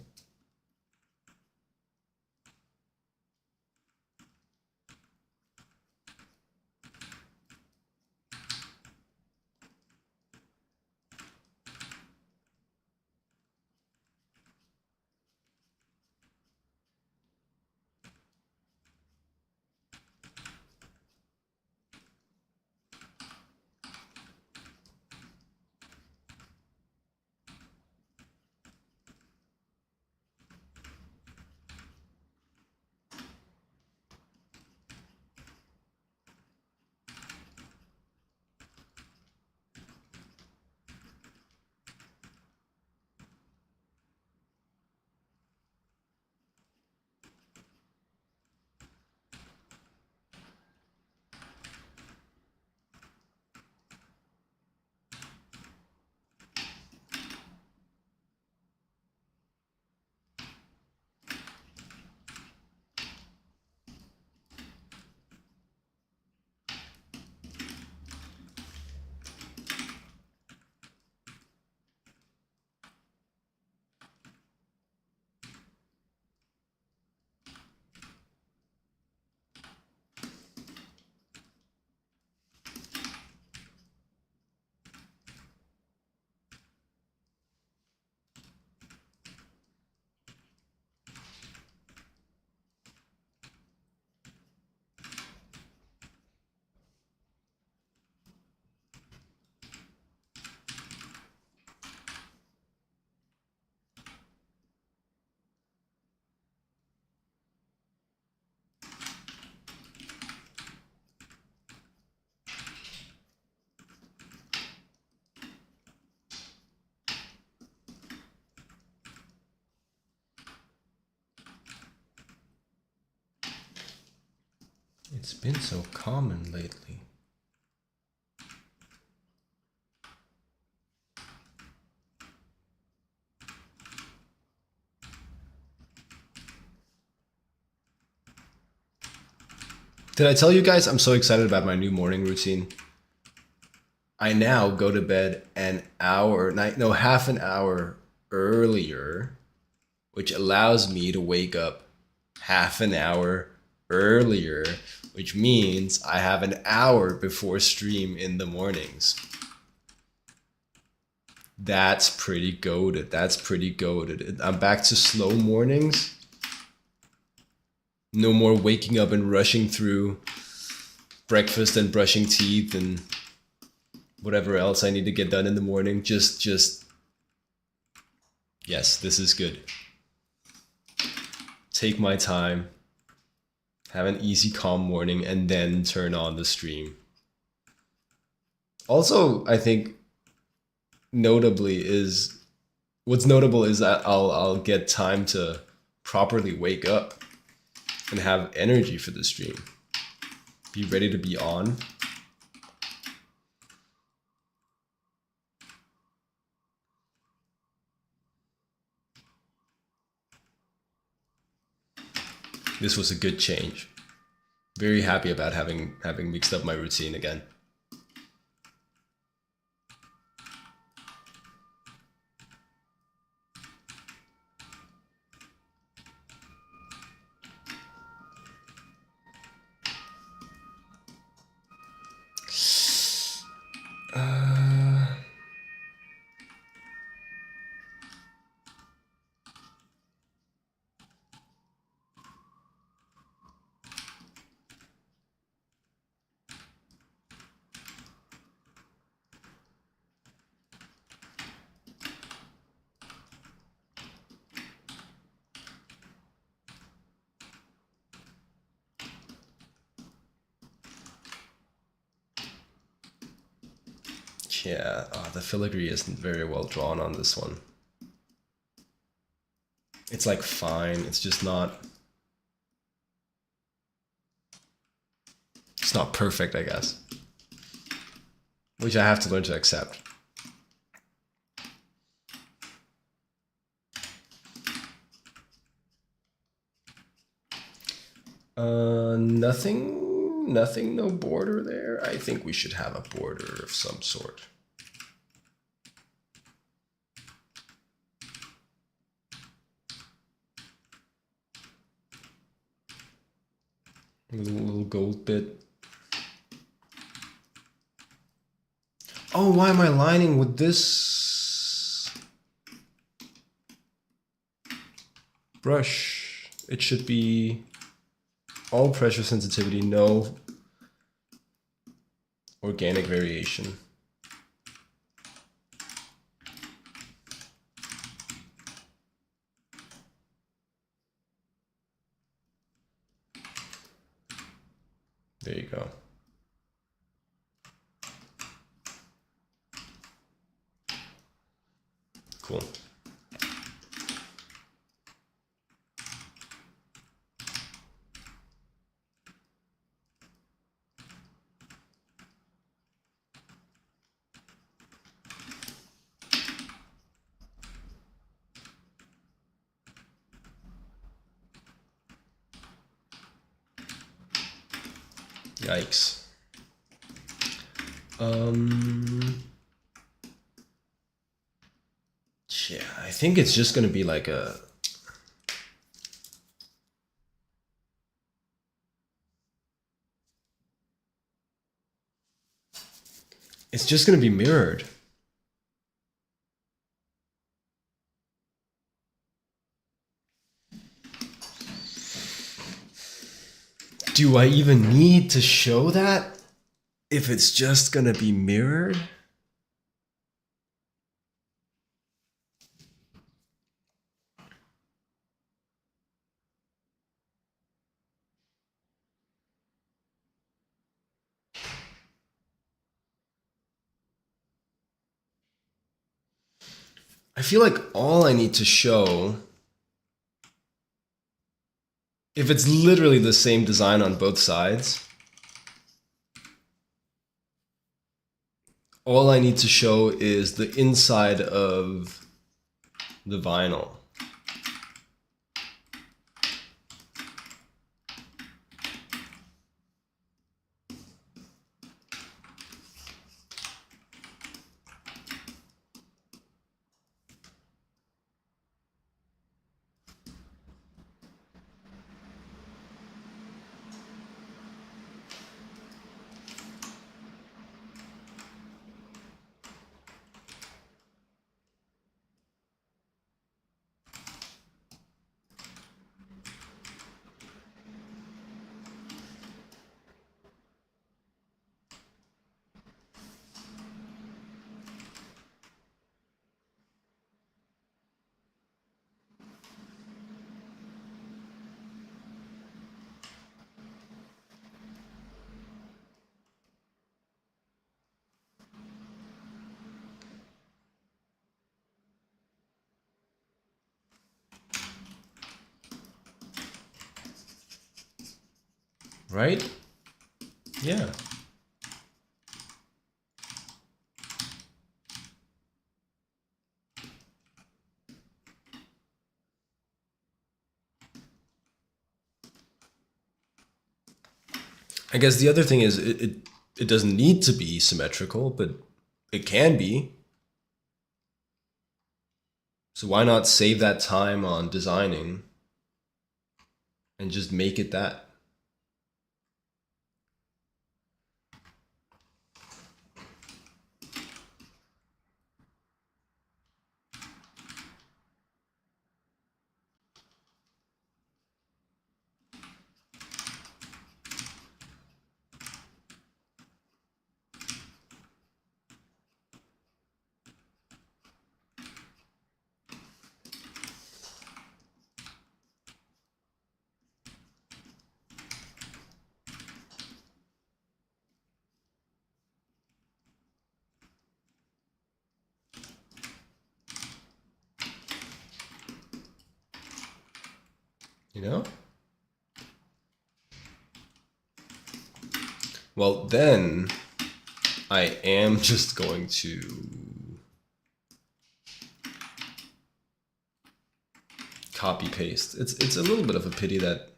It's been so common lately. Did I tell you guys I'm so excited about my new morning routine? I now go to bed half an hour earlier, which allows me to wake up half an hour earlier, which means I have an hour before stream in the mornings. That's pretty goated. That's pretty goated. I'm back to slow mornings. No more waking up and rushing through breakfast and brushing teeth and whatever else I need to get done in the morning. Just, yes, this is good. Take my time, have an easy, calm morning, and then turn on the stream. Also, I think what's notable is that I'll get time to properly wake up and have energy for the stream. Be ready to be on. This was a good change. Very happy about having mixed up my routine again. Yeah, the filigree isn't very well drawn on this one. It's like fine, it's just not... It's not perfect, I guess. Which I have to learn to accept. Nothing, no border there. I think we should have a border of some sort. A little gold bit. Oh, why am I lining with this brush? It should be all pressure sensitivity, no organic variation. There you go. Cool. Yikes. Yeah, I think it's just gonna be like a... It's just gonna be mirrored. Do I even need to show that if it's just gonna be mirrored? I feel like all I need to show, if it's literally the same design on both sides, all I need to show is the inside of the vinyl. Right? Yeah. I guess the other thing is it doesn't need to be symmetrical, but it can be. So why not save that time on designing and just make it that? You know? Well, then I am just going to copy paste. It's a little bit of a pity that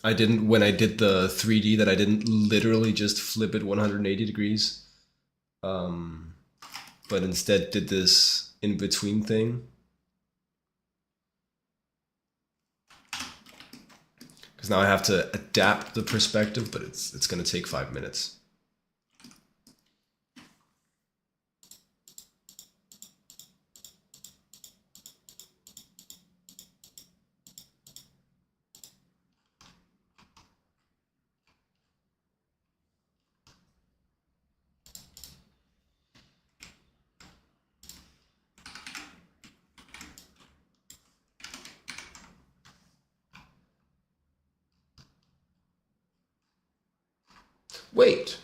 I didn't, when I did the 3D, that I didn't literally just flip it 180 degrees, but instead did this in between thing. Because now I have to adapt the perspective, but it's going to take 5 minutes. Wait.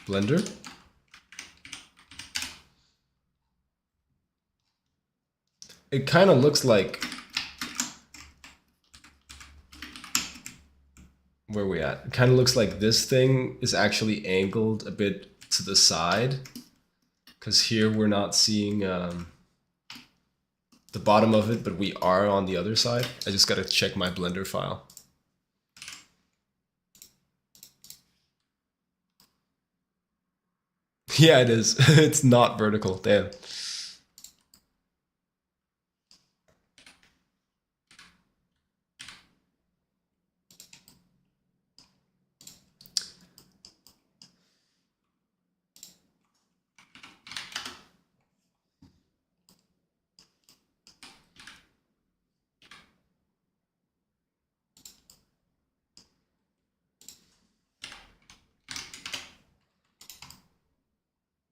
Blender? It kind of looks like... Where are we at? It kind of looks like this thing is actually angled a bit to the side. Because here we're not seeing the bottom of it, but we are on the other side. I just gotta check my Blender file. Yeah, it is. It's not vertical. Damn.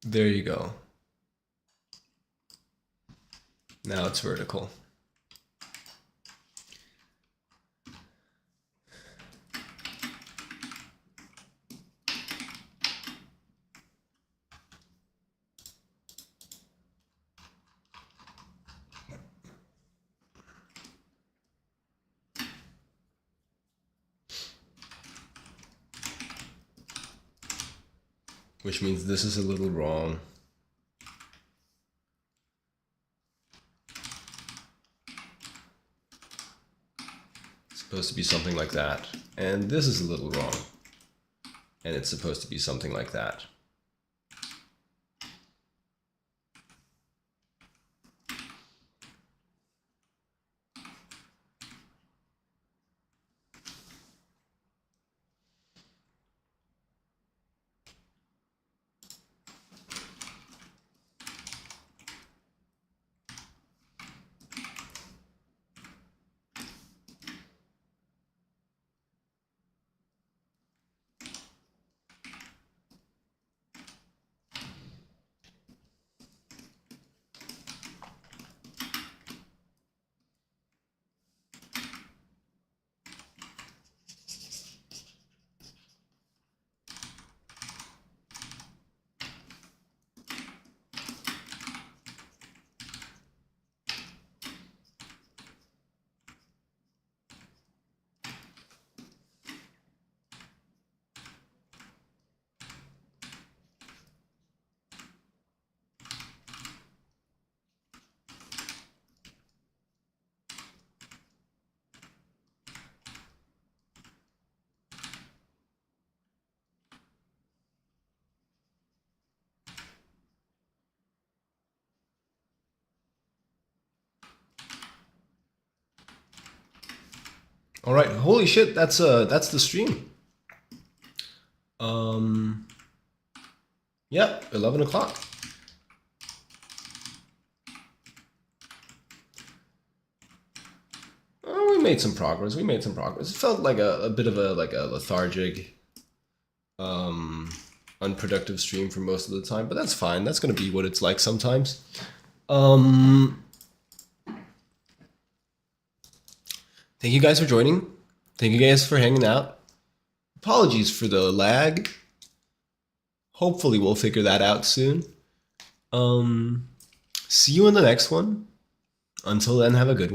There you go. Now it's vertical. which means this is a little wrong. It's supposed to be something like that. And this is a little wrong. And it's supposed to be something like that. All right, holy shit, that's the stream. Yep, 11 o'clock. We made some progress. It felt like a bit of a lethargic, unproductive stream for most of the time, but that's fine. That's gonna be what it's like sometimes. Thank you guys for joining. Thank you guys for hanging out. Apologies for the lag. Hopefully we'll figure that out soon. See you in the next one. Until then, have a good one.